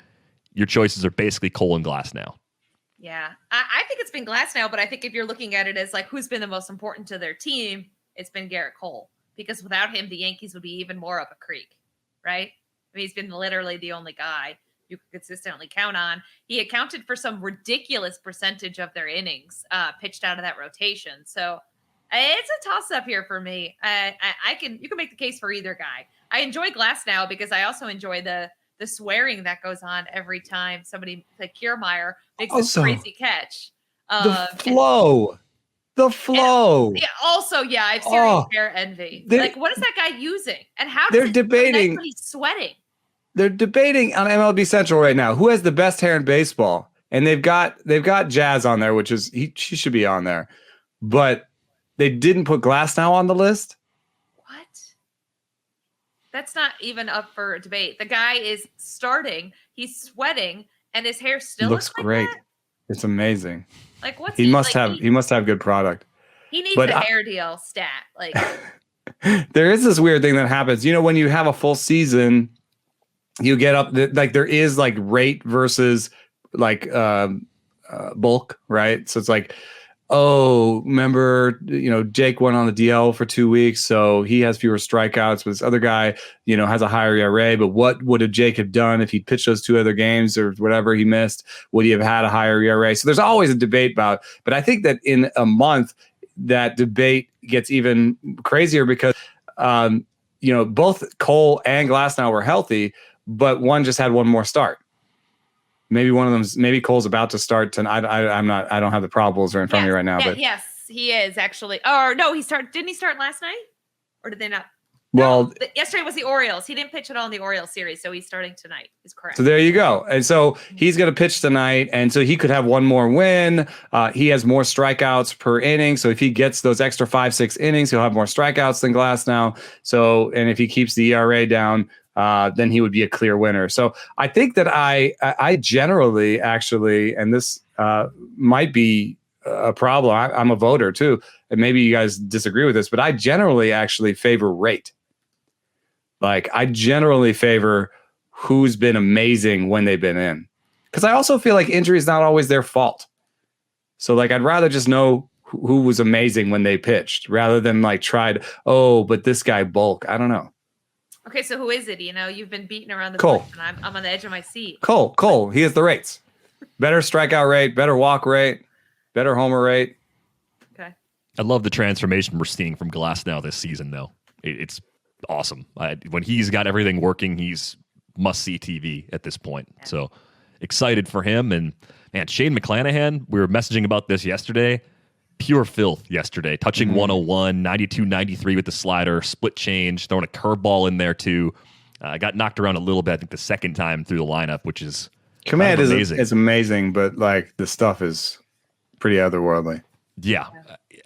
your choices are basically Cole and Glass now. Yeah, I think it's been Glass now, but I think if you're looking at it as like who's been the most important to their team, it's been Garrett Cole, because without him, the Yankees would be even more up a creek, right? I mean, he's been literally the only guy you could consistently count on. He accounted for some ridiculous percentage of their innings pitched out of that rotation. So it's a toss-up here for me. You can make the case for either guy. I enjoy Glass now because I also enjoy the swearing that goes on every time somebody like Kiermaier makes this crazy catch. The flow. I have serious bear envy. Like, what is that guy using? And how they're debating when he's sweating? They're debating on MLB Central right now who has the best hair in baseball, and they've got Jazz on there, which is she should be on there, but they didn't put Glass now on the list. What? That's not even up for debate. The guy is starting. He's sweating, and his hair still looks like great. That? It's amazing. Like, what's he must have good product. He needs a hair deal stat. Like, there is this weird thing that happens. When you have a full season, you get up like there is like rate versus like bulk, right? So it's like, oh, remember, Jake went on the DL for 2 weeks, so he has fewer strikeouts. But this other guy, has a higher ERA. But what would Jake have done if he pitched those 2 other games or whatever he missed? Would he have had a higher ERA? So there's always a debate about. But I think that in a month, that debate gets even crazier because, both Cole and Glass now were healthy, but one just had one more start. Maybe Cole's about to start tonight. I don't have the probables in front of me right now. Yeah, but yes, he is actually. Or no, didn't he start last night? Or did they not? Well, no, yesterday was the Orioles. He didn't pitch at all in the Orioles series, so he's starting tonight. Is correct. So there you go. And so he's going to pitch tonight, and so he could have one more win. He has more strikeouts per inning, so if he gets those extra 5-6 innings, he'll have more strikeouts than Glass now. So, and if he keeps the ERA down, then he would be a clear winner. So I think that I generally actually, and this might be a problem. I'm a voter too, and maybe you guys disagree with this, but I generally actually favor rate. Like, I generally favor who's been amazing when they've been in, because I also feel like injury is not always their fault. So like, I'd rather just know who was amazing when they pitched rather than like but this guy bulk. I don't know. Okay, so who is it? You've been beating around the Cole. bush, and I'm on the edge of my seat. Cole. He has the rates. Better strikeout rate, better walk rate, better homer rate. Okay. I love the transformation we're seeing from Glass now this season, though. It's awesome. When he's got everything working, he's must-see TV at this point. Yeah. So excited for him. And, man, Shane McClanahan, we were messaging about this yesterday. Pure filth yesterday, touching 101, 92, 93 with the slider, split change, throwing a curveball in there too. Got knocked around a little bit, I think the second time through the lineup, which is command kind of amazing. is amazing, but like the stuff is pretty otherworldly. Yeah.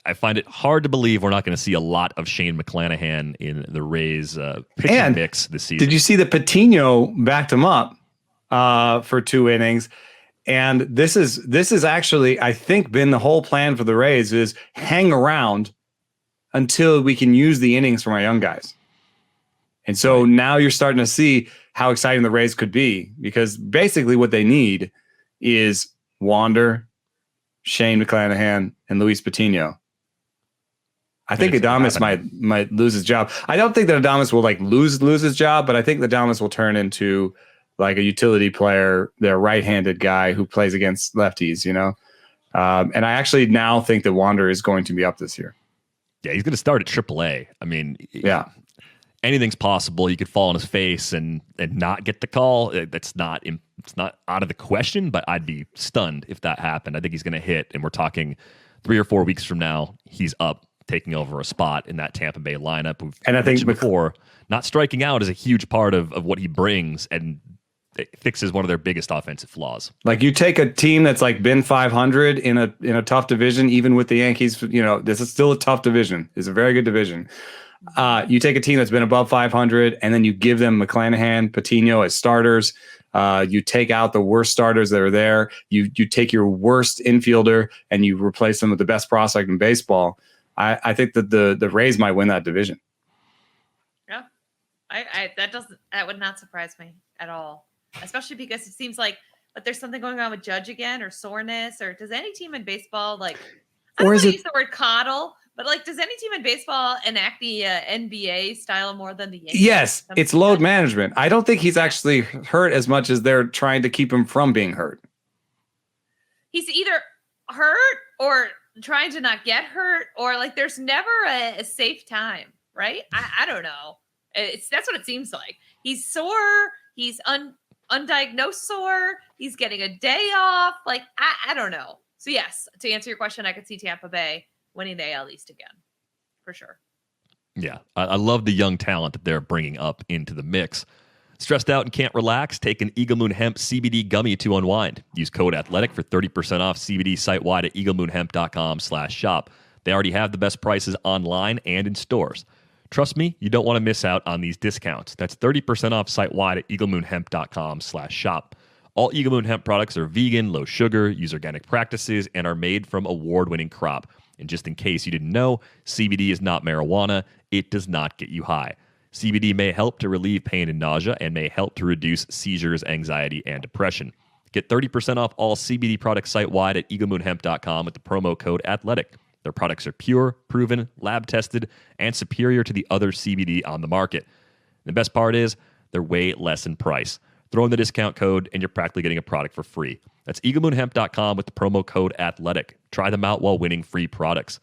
I find it hard to believe we're not going to see a lot of Shane McClanahan in the Rays pitching mix this season. Did you see that Patino backed him up for 2 innings? And this is actually, I think, been the whole plan for the Rays is hang around until we can use the innings from our young guys. And so now you're starting to see how exciting the Rays could be, because basically what they need is Wander, Shane McClanahan, and Luis Patino. I think Adames might lose his job. I don't think that Adames will like lose his job, but I think that Adames will turn into like a utility player, their right-handed guy who plays against lefties, and I actually now think that Wander is going to be up this year. Yeah, he's going to start at AAA. I mean, anything's possible. He could fall on his face and not get the call. It's not out of the question, but I'd be stunned if that happened. I think he's going to hit, and we're talking 3 or 4 weeks from now, he's up taking over a spot in that Tampa Bay lineup. And I think before, not striking out is a huge part of what he brings, and it fixes one of their biggest offensive flaws. Like you take a team that's like been 500 in a tough division, even with the Yankees, this is still a tough division. It's a very good division. You take a team that's been above 500 and then you give them McClanahan, Patino as starters. You take out the worst starters that are there. You take your worst infielder and you replace them with the best prospect in baseball. I think that the Rays might win that division. Yeah, that would not surprise me at all, especially because it seems like there's something going on with Judge again, or soreness, or does any team in baseball I don't want to use the word coddle, but does any team in baseball enact the NBA style more than the Yankees? Yes, it's load management. I don't think he's actually hurt as much as they're trying to keep him from being hurt. He's either hurt or trying to not get hurt, or there's never a safe time, right? I don't know. That's what it seems like. He's sore. He's undiagnosed sore. He's getting a day off. I don't know. So yes, to answer your question, I could see Tampa Bay winning the AL East again, for sure. Yeah, I love the young talent that they're bringing up into the mix. Stressed out and can't relax? Take an Eagle Moon Hemp CBD gummy to unwind. Use code ATHLETIC for 30% off CBD site-wide at eaglemoonhemp.com/shop. They already have the best prices online and in stores. Trust me, you don't want to miss out on these discounts. That's 30% off site-wide at eaglemoonhemp.com/shop. All Eagle Moon Hemp products are vegan, low sugar, use organic practices, and are made from award-winning crop. And just in case you didn't know, CBD is not marijuana. It does not get you high. CBD may help to relieve pain and nausea and may help to reduce seizures, anxiety, and depression. Get 30% off all CBD products site-wide at eaglemoonhemp.com with the promo code ATHLETIC. Their products are pure, proven, lab-tested, and superior to the other CBD on the market. The best part is they're way less in price. Throw in the discount code, and you're practically getting a product for free. That's eaglemoonhemp.com with the promo code ATHLETIC. Try them out while winning free products.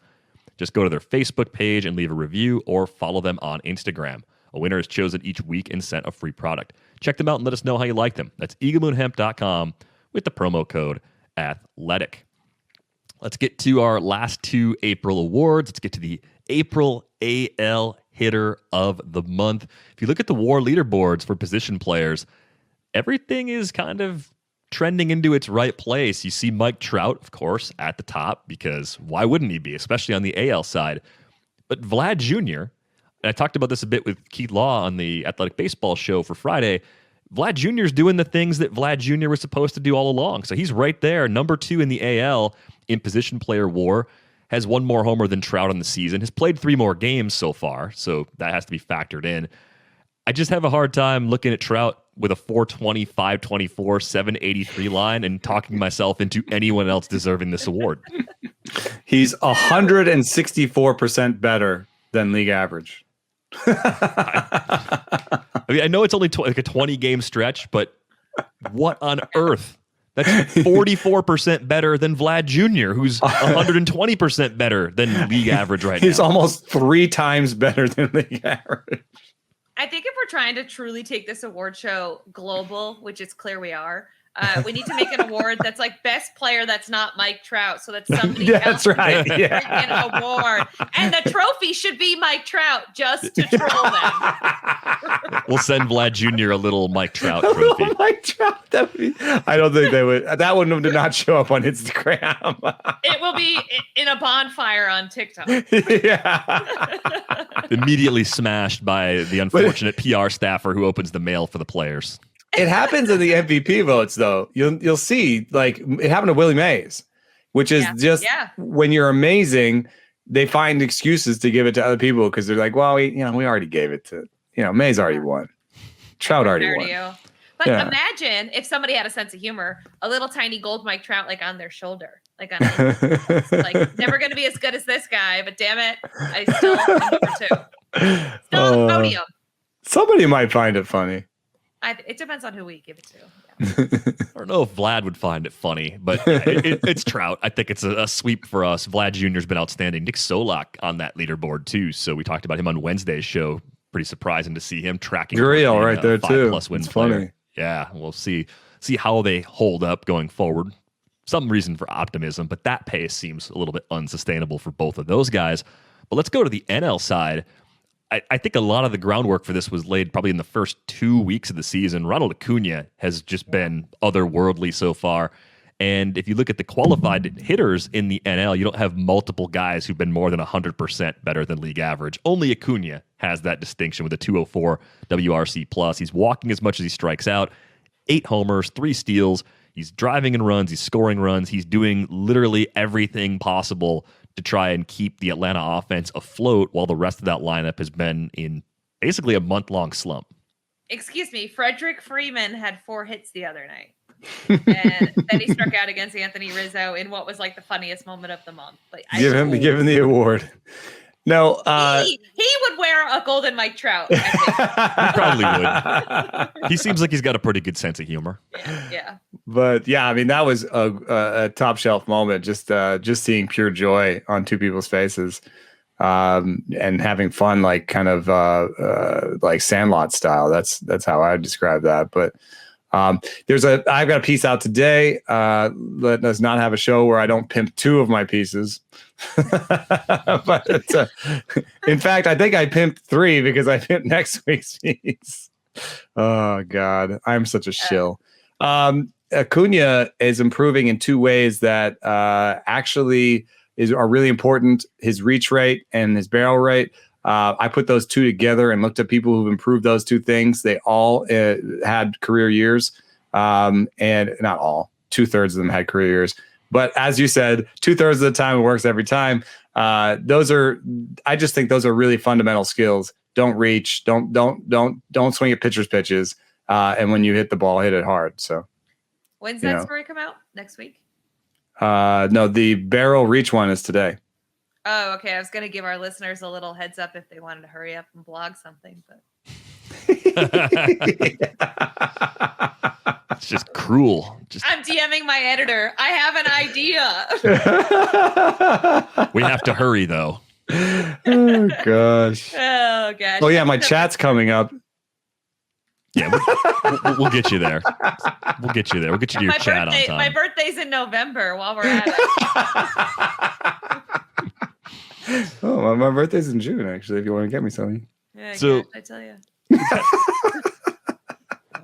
Just go to their Facebook page and leave a review, or follow them on Instagram. A winner is chosen each week and sent a free product. Check them out and let us know how you like them. That's eaglemoonhemp.com with the promo code ATHLETIC. Let's get to our last 2 April awards. Let's get to the April AL Hitter of the Month. If you look at the WAR leaderboards for position players, everything is kind of trending into its right place. You see Mike Trout, of course, at the top, because why wouldn't he be, especially on the AL side? But Vlad Jr., and I talked about this a bit with Keith Law on the Athletic Baseball show for Friday, Vlad Jr. is doing the things that Vlad Jr. was supposed to do all along. So he's right there, number 2 in the AL in position player WAR, has 1 more homer than Trout on the season, has played 3 more games so far, so that has to be factored in. I just have a hard time looking at Trout with a 420, 524, 783 line and talking myself into anyone else deserving this award. He's 164% better than league average. I mean, I know it's only like a 20-game stretch, but what on earth? That's 44% better than Vlad Jr., who's 120% better than league average right now. He's almost 3 times better than league average. I think if we're trying to truly take this award show global, which it's clear we are, we need to make an award that's like best player that's not Mike Trout, so that somebody else that's right. can get an award. And the trophy should be Mike Trout, just to troll them. We'll send Vlad Jr. a little Mike Trout trophy. Mike Trout. I don't think they would. That one did not show up on Instagram. It will be in a bonfire on TikTok. Yeah. Immediately smashed by the unfortunate PR staffer who opens the mail for the players. It happens in the MVP votes, though. You'll see, like, it happened to Willie Mays, which is when you're amazing, they find excuses to give it to other people because they're like, well, we already gave it to, Mays already won. Trout already won. But imagine if somebody had a sense of humor, a little tiny gold Mike Trout, like on their shoulder, like on like never going to be as good as this guy, but damn it, I still am number 2. Still on the podium. Somebody might find it funny. It depends on who we give it to. I don't know if Vlad would find it funny, but it's Trout. I think it's a sweep for us. Vlad Jr.'s been outstanding. Nick Solak on that leaderboard, too. So we talked about him on Wednesday's show. Pretty surprising to see him tracking. Gurriel right there, too. 5+ win it's player. funny. Yeah, we'll see how they hold up going forward. some reason for optimism, but that pace seems a little bit unsustainable for both of those guys. But let's go to the NL side. I think a lot of the groundwork for this was laid probably in the first 2 weeks of the season. Ronald Acuna has just been otherworldly so far. And if you look at the qualified hitters in the NL, you don't have multiple guys who've been more than 100% better than league average. Only Acuna has that distinction with a 204 WRC+. He's walking as much as he strikes out. 8 homers, 3 steals. He's driving in runs. He's scoring runs. He's doing literally everything possible to try and keep the Atlanta offense afloat while the rest of that lineup has been in basically a month-long slump. Excuse me, Frederick Freeman had 4 hits the other night. And then he struck out against Anthony Rizzo in what was like the funniest moment of the month. Like, give him the award. No, he would wear a golden Mike Trout. I He probably would. He seems like he's got a pretty good sense of humor. Yeah. But yeah, I mean, that was a top shelf moment. Just seeing pure joy on two people's faces, and having fun, like kind of like Sandlot style. That's how I would describe that. But I've got a piece out today. Let us not have a show where I don't pimp 2 of my pieces. But in fact, I think I pimped 3 because I pimped next week's piece. Oh God, I'm such a shill. Acuna is improving in 2 ways that actually are really important: his reach rate and his barrel rate. I put those 2 together and looked at people who've improved those 2 things. They all had career years, and not all. 2/3 of them had career years. But as you said, 2/3 of the time it works every time. I just think those are really fundamental skills. Don't reach. Don't swing at pitchers' pitches. And when you hit the ball, hit it hard. So when's that story come out? Next week? No, the barrel reach one is today. Oh, okay. I was going to give our listeners a little heads up if they wanted to hurry up and blog something, but it's just cruel. I'm DMing my editor. I have an idea. We have to hurry, though. Oh gosh. Oh gosh. Oh yeah, my chat's coming up. Yeah, we'll get you there. We'll get you there. We'll get you to your chat on time. My birthday's in November while we're at it. Oh, my birthday's in June, actually, if you want to get me something. Yeah, so I tell you.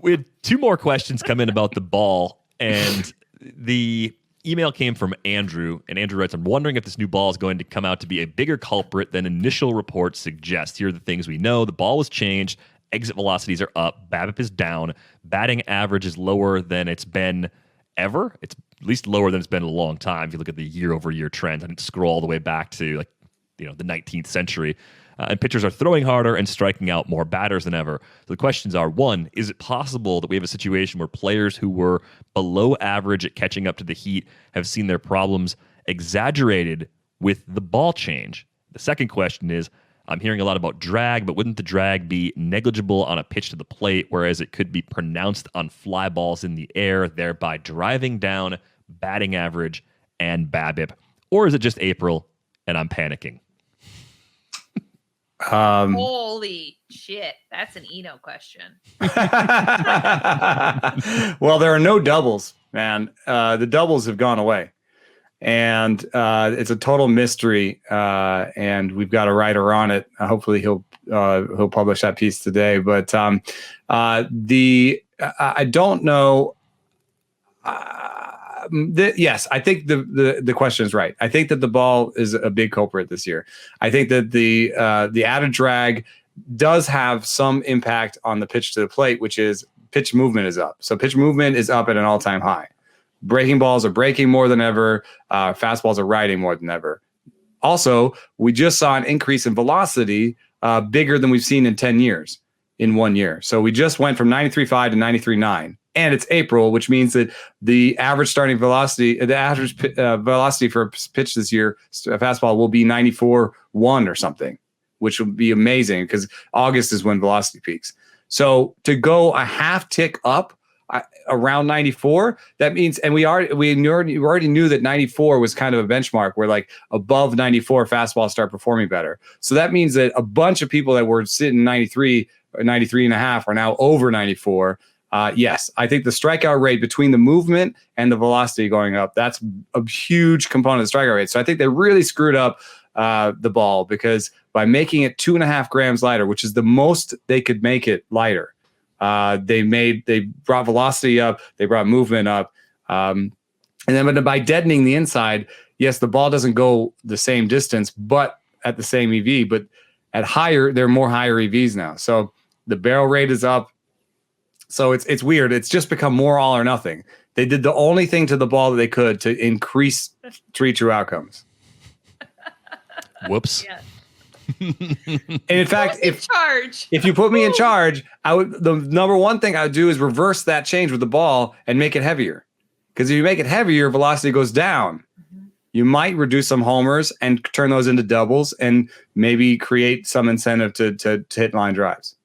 We had 2 more questions come in about the ball, and the email came from Andrew, and Andrew writes, I'm wondering if this new ball is going to come out to be a bigger culprit than initial reports suggest. Here are the things we know. The ball was changed. Exit velocities are up. BABIP is down. Batting average is lower than it's been ever. It's at least lower than it's been in a long time. If you look at the year-over-year trends, I didn't scroll all the way back to the 19th century. And pitchers are throwing harder and striking out more batters than ever. So the questions are, 1, is it possible that we have a situation where players who were below average at catching up to the heat have seen their problems exaggerated with the ball change? The second question is, I'm hearing a lot about drag, but wouldn't the drag be negligible on a pitch to the plate, whereas it could be pronounced on fly balls in the air, thereby driving down batting average and BABIP? Or is it just April and I'm panicking? Holy shit, that's an Eno question. Well, there are no doubles, man. The doubles have gone away, and it's a total mystery. And we've got a writer on it. Hopefully, he'll publish that piece today. But I don't know. Yes, I think the question is right. I think that the ball is a big culprit this year. I think that the added drag does have some impact on the pitch to the plate, which is pitch movement is up. So pitch movement is up at an all-time high. Breaking balls are breaking more than ever. Fastballs are riding more than ever. Also, we just saw an increase in velocity bigger than we've seen in 10 years in 1 year. So we just went from 93.5 to 93.9. And it's April, which means that the average starting velocity, the average velocity for a pitch this year, a fastball, will be 94.1 or something, which will be amazing because August is when velocity peaks. So to go a half tick up around 94, that means, and we already knew that 94 was kind of a benchmark where like above 94 fastballs start performing better. So that means that a bunch of people that were sitting 93 or 93 and a half are now over 94. yes, I think the strikeout rate between the movement and the velocity going up, that's a huge component of the strikeout rate. So I think they really screwed up the ball, because by making it 2.5 grams lighter, which is the most they could make it lighter, they brought velocity up, they brought movement up. And then by deadening the inside, yes, the ball doesn't go the same distance, but at the same EV, but at higher, they're more higher EVs now. So the barrel rate is up. So it's weird. It's just become more all or nothing. They did the only thing to the ball that they could to increase true outcomes. Whoops. Yeah. And in fact, if you put me in charge, the number one thing I would do is reverse that change with the ball and make it heavier. Because if you make it heavier, velocity goes down. You might reduce some homers and turn those into doubles, and maybe create some incentive to hit line drives.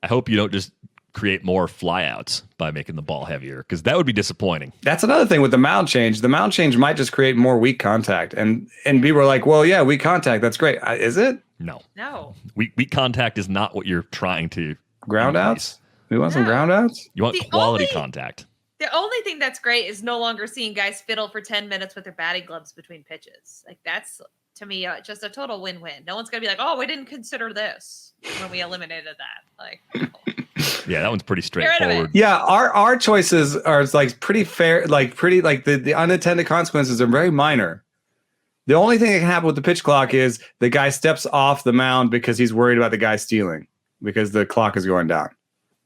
I hope you don't just create more flyouts by making the ball heavier, because that would be disappointing. That's another thing with the mound change. The mound change might just create more weak contact, and people are like, "Well, yeah, weak contact. That's great." Is it? No. Weak contact is not what you're trying to ground outs. We want some ground outs. You want quality contact. The only thing that's great is no longer seeing guys fiddle for 10 minutes with their batting gloves between pitches. Like, that's, to me, just a total win-win. No one's going to be like, oh, we didn't consider this when we eliminated that. Like, yeah, that one's pretty straightforward. Yeah, our choices are like pretty fair, like the unintended consequences are very minor. The only thing that can happen with the pitch clock is the guy steps off the mound because he's worried about the guy stealing, because the clock is going down.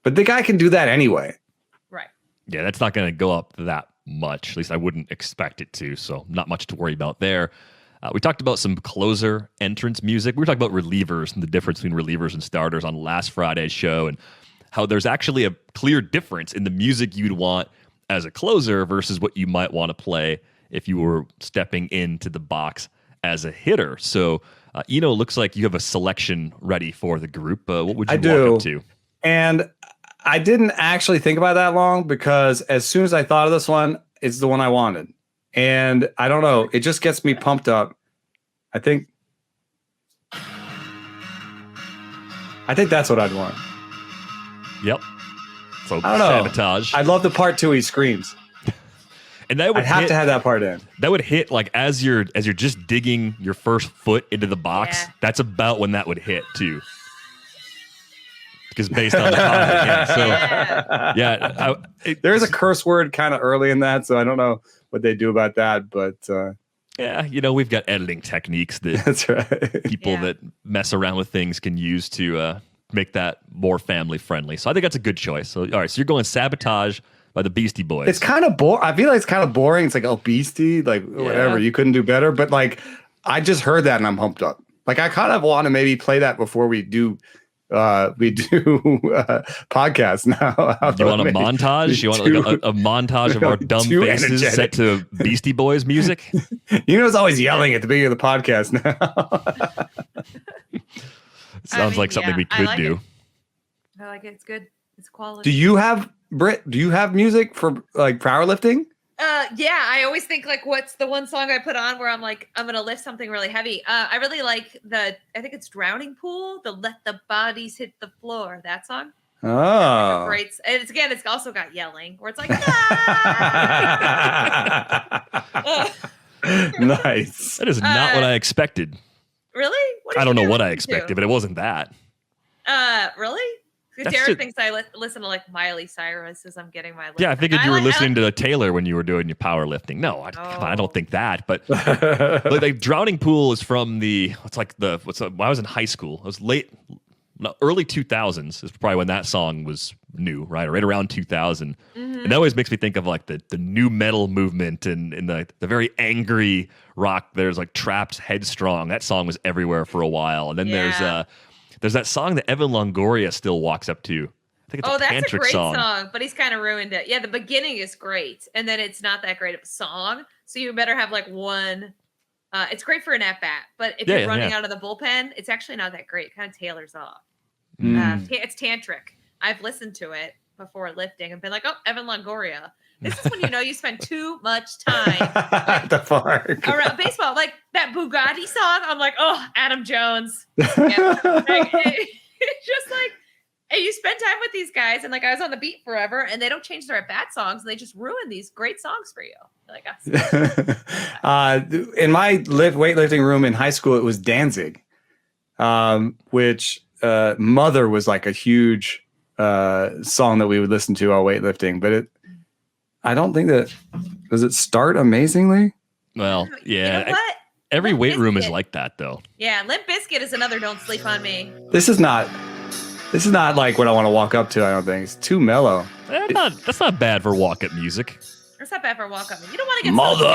But the guy can do that anyway. Right. Yeah, that's not going to go up that much. At least I wouldn't expect it to. So not much to worry about there. We talked about some closer entrance music. We were talking about relievers and the difference between relievers and starters on last Friday's show, and how there's actually a clear difference in the music you'd want as a closer versus what you might want to play if you were stepping into the box as a hitter. So, looks like you have a selection ready for the group. What would you walk up to? And I didn't actually think about that long, because as soon as I thought of this one, it's the one I wanted. And I don't know, it just gets me pumped up. I think that's what I'd want. Yep. So I don't know. Sabotage. I love the part 2 he screams. And that would I'd have to have that part in. That would hit like as you're just digging your first foot into the box. Yeah. That's about when that would hit too. Because based on the comment, there's a curse word kind of early in that, so I don't know what they do about that, but we've got editing techniques that that's right. People that mess around with things can use to make that more family friendly. So I think that's a good choice. So all right, so you're going Sabotage by the Beastie Boys. It's kind of I feel like it's kind of boring. It's like, oh, Beastie, like whatever. You couldn't do better. But like, I just heard that and I'm pumped up. Like, I kind of want to maybe play that before we do podcasts now. You want a montage? You want like a montage of our dumb faces set to Beastie Boys music? It's always yelling at the beginning of the podcast now. Sounds like something we could do. I like it. It's good. It's quality. Do you have, Britt, music for like powerlifting? Yeah, I always think like, what's the one song I put on where I'm like, I'm gonna lift something really heavy. I really like I think it's Drowning Pool, the Let the Bodies Hit the Floor, that song. Oh, great. And it's also got yelling where it's like, nice. That is not what I expected. Really? I don't know what I expected, but it wasn't that. Really? Derek thinks I listen to like Miley Cyrus as I'm getting my. Yeah, I figured you were listening to Taylor when you were doing your powerlifting. No, I don't think that. But like Drowning Pool is from when I was in high school. It was early 2000s is probably when that song was new, right around 2000. Mm-hmm. And that always makes me think of like the new metal movement and the very angry rock. There's like Trapped Headstrong. That song was everywhere for a while. And then there's that song that Evan Longoria still walks up to. I think it's a tantric that's a great song, but he's kind of ruined it. Yeah, the beginning is great, and then it's not that great of a song. So you better have like one. It's great for an at-bat, but if you're running out of the bullpen, it's actually not that great. It kind of tailors off. It's tantric. I've listened to it before lifting and been like, oh, Evan Longoria. This is when you spend too much time at the park around baseball. Like that Bugatti song, I'm like, oh, Adam Jones. It's just like And you spend time with these guys, and like I was on the beat forever, and they don't change their at-bat songs, and they just ruin these great songs for you. You're like, in my weightlifting room in high school, it was Danzig, which Mother was like a huge song that we would listen to while weightlifting. But I don't think that does it start amazingly. Well, yeah. You know what? Every Limp weight room is Bizkit. like that, though. Yeah, Limp Bizkit is another "Don't Sleep on Me." This is not like what I want to walk up to. I don't think it's too mellow. That's not bad for walk-up music. It's not bad for a walk up. You don't want to get Mother.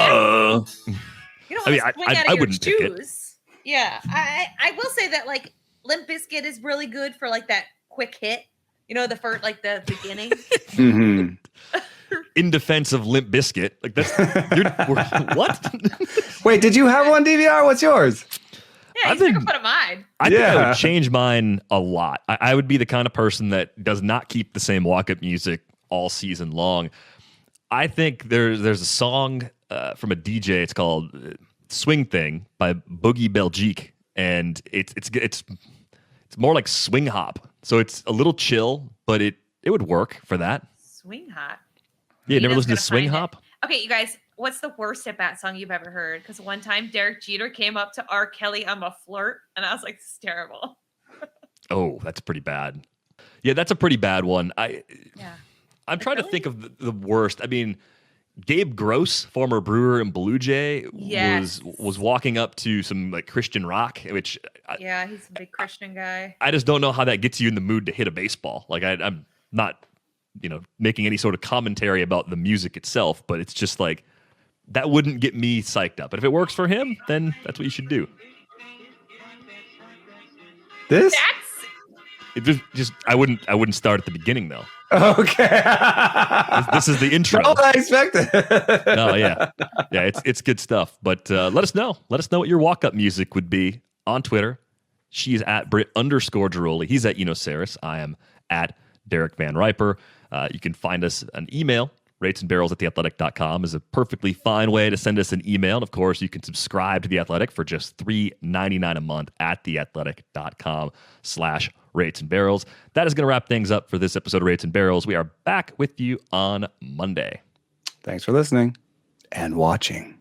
You don't I mean, want to swing out of I your wouldn't pick it. shoes. Yeah, I will say that like Limp Bizkit is really good for like that quick hit. You know, the first like the beginning. Mm-hmm. In defense of Limp Bizkit, like that's what? Wait, did you have one DVR? What's yours? Yeah, he's never put a mine. I think I would change mine a lot. I would be the kind of person that does not keep the same walk-up music all season long. I think there's a song from a DJ. It's called "Swing Thing" by Boogie Belgique, and it's more like swing hop. So it's a little chill, but it would work for that. Swing hop. Yeah, never listened to Swing Hop? Okay, you guys, what's the worst at-bat song you've ever heard? Because one time Derek Jeter came up to R. Kelly, "I'm a Flirt," and I was like, this is terrible. Oh, that's pretty bad. Yeah, that's a pretty bad one. I'm trying to think of the worst. I mean, Gabe Gross, former Brewer and Blue Jay, was walking up to some like Christian rock, which he's a big Christian guy. I just don't know how that gets you in the mood to hit a baseball. Like I'm not, making any sort of commentary about the music itself, but it's just like that wouldn't get me psyched up. But if it works for him, then that's what you should do. I wouldn't start at the beginning though. Okay. This is the intro. Oh, I expected. No, yeah, it's good stuff. But let us know. Let us know what your walk-up music would be on Twitter. She's at Britt_Giroli. He's at Saris. I am at Derek Van Riper. You can find us an email. ratesandbarrels@theathletic.com is a perfectly fine way to send us an email. And of course, you can subscribe to The Athletic for just $3.99 a month at theathletic.com/ratesandbarrels. That is going to wrap things up for this episode of Rates and Barrels. We are back with you on Monday. Thanks for listening and watching.